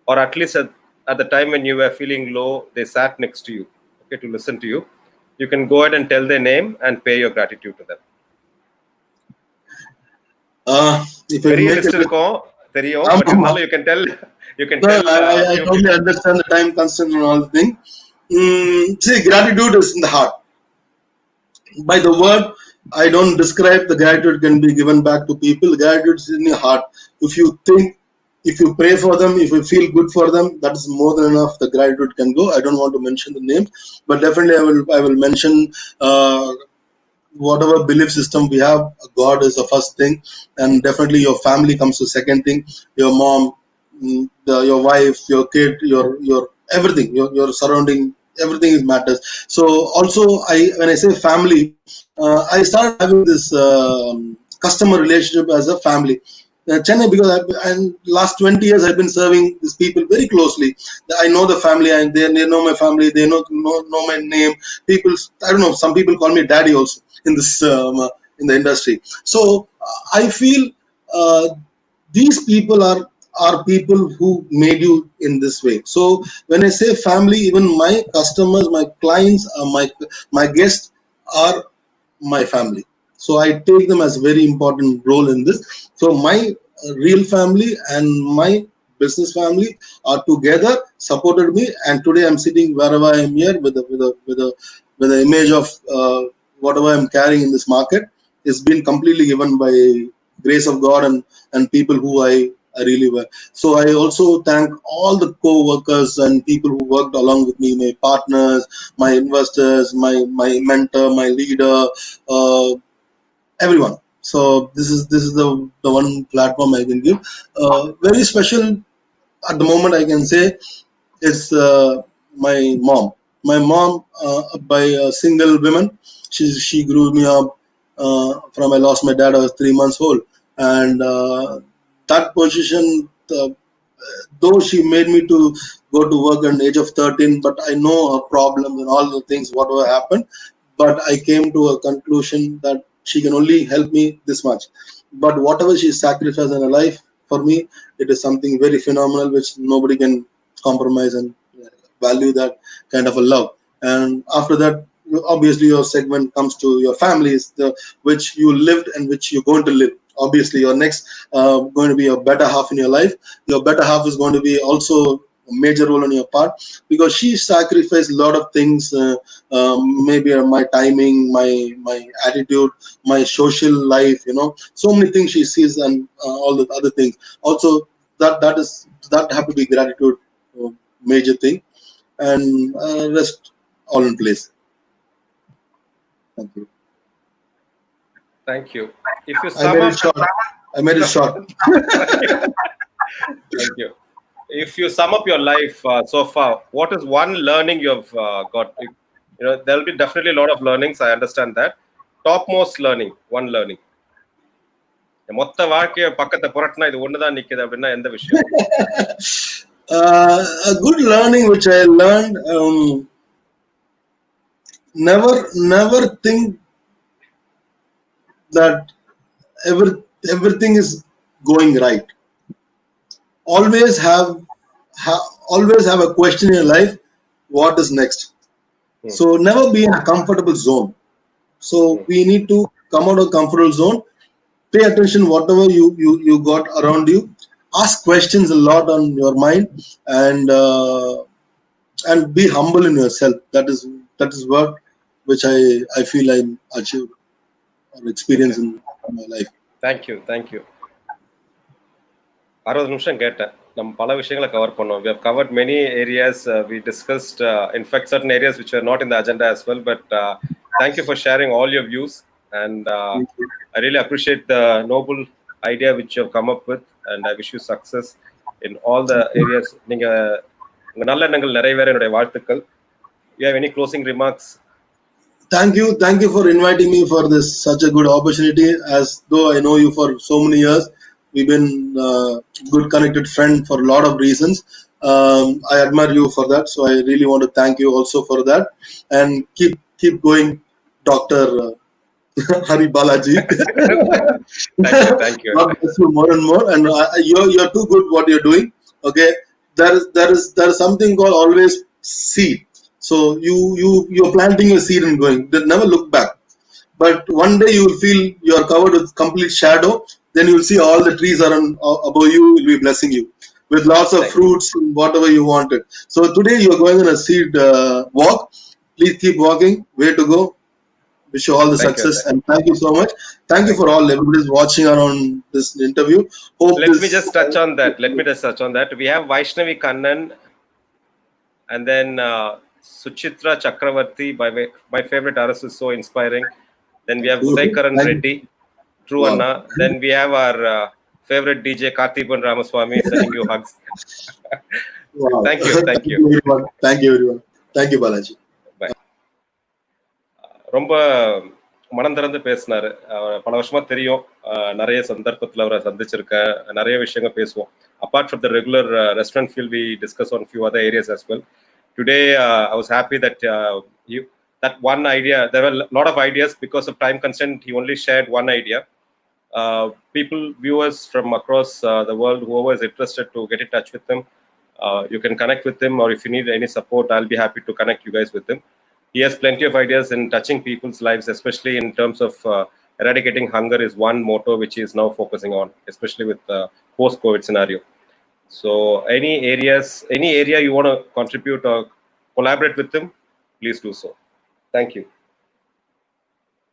or at least at the time when you were feeling low, they sat next to you, okay, to listen to you. You can go ahead and tell their name and pay your gratitude to them. if I பெரிய make list it, இருக்கும் தெரியும், um, but இருந்தாலும் you can no, tell I few totally people. understand the time constraint and all the thing. See, gratitude is in the heart. By the word, I don't describe the gratitude can be given back to people. Gratitude is in your heart. If you think, if you pray for them, if you feel good for them, that is more than enough. The gratitude can go. I don't want to mention the name, but definitely I will mention whatever belief system we have. God is the first thing, and definitely your family comes to second thing. Your mom, your wife, your kid, your everything, your surrounding, everything is matters. So also, when I say family, I started having this customer relationship as a family. Chennai, because and last 20 years I've been serving these people very closely. I know the family, and they know my family. They know my name. People, I don't know. Some people call me daddy also in this in the industry. So I feel these people are people who made you in this way. So when I say family, even my customers, my clients, my guests are my family. So I take them as very important role in this. So my real family and my business family are together, supported me, and today I'm sitting wherever I am here with the image of whatever I'm carrying in this market. It's been completely given by grace of God and people who I really were. So I also thank all the co-workers and people who worked along with me, my partners, my investors, my mentor, my leader, uh, everyone. So this is the one platform I can give. Very special at the moment I can say is my mom. My mom, by a single woman, she grew me up from I lost my dad. I was 3 months old, and that position. Though she made me to go to work at the age of 13, but I know her problems and all the things whatever happened. But I came to a conclusion that she can only help me this much. But whatever she sacrificed in her life for me, it is something very phenomenal which nobody can compromise and value that kind of a love. And after that, obviously your segment comes to your families, which you lived and which you're going to live. Obviously your next going to be a better half in your life. Your better half is going to be also a major role on your part, because she sacrificed a lot of things, maybe my timing, my attitude, my social life, so many things she sees, and all the other things also. That have to be gratitude, major thing, and rest all in place. Thank you. Thank you. If you I sum made it up, short. I made it short. thank you. If you sum up your life so far, what is one learning you have got? There will be definitely a lot of learnings. I understand that. Topmost learning, one learning. மொத்த வாழ்க்கைய பக்கத்தை புரட்டினா இது ஒண்ணுதான் நிக்குது அப்படின்னா எந்த விஷயம்? A good learning which I learned, never think that everything is going right. Always always have a question in your life: what is next? So never be in a comfortable zone. So we need to come out of comfortable zone. Pay attention whatever you got around you. Ask questions a lot on your mind, and be humble in yourself. That is what which I feel I achieved or experienced in my life. Thank you. 60 நிமிஷம் கேட்டேன். நம்ம பல விஷயங்களை cover பண்ணோம். We have covered many areas. We discussed, in fact, certain areas which were not in the agenda as well. But thank you for sharing all your views. And I really appreciate the noble idea which you have come up with. And I wish you success in all the areas. நீங்க உங்க நல்ல எண்ணங்கள் நிறைவேற என்னுடைய வாழ்த்துக்கள். You have any closing remarks? Thank you for inviting me for this such a good opportunity. As though I know you for so many years, we've been good connected friend for a lot of reasons. I admire you for that, so I really want to thank you also for that. And keep going, Doctor Hari Balaji. Thank you. God bless you more and more. And you're too good what you're doing. Okay, there is something called always seed. So you're planting a seed and going. Then never look back. But one day you will feel you are covered with complete shadow. Then you will see all the trees around above you will be blessing you with lots of fruits and whatever you wanted. So today you are going on a seed walk. Please keep walking. Way to go. Wish you all the success and thank you so much. Thank you for all everybody's watching around this interview. Let me just touch on that. We have Vaishnavi Kannan and then Suchitra Chakravarti. My favorite Arasu is so inspiring. Then we have Udaykaran Reddy, True Anna. Then we have our favorite DJ Karthipan Ramaswamy sending you hugs. Thank you everyone. Thank you everyone. Thank you Balaji. Bye. ரொம்ப மனம் திறந்து பேசினாரு. பல வருஷமா தெரியும். நிறைய சந்தர்ப்பத்தில் அவரை சந்திச்சிருக்கேன். நிறைய விஷயங்கள் பேசுவோம். Apart from the regular restaurant field, we discuss on few other areas as well. Today, I was happy that that one idea, there were a lot of ideas. Because of time constraint, he only shared one idea. Viewers from across the world, whoever is interested to get in touch with him, you can connect with him, or if you need any support, I'll be happy to connect you guys with him. He has plenty of ideas in touching people's lives, especially in terms of eradicating hunger is one motto which he is now focusing on, especially with the post-COVID scenario. So any area you want to contribute or collaborate with him, please do so. Thank you.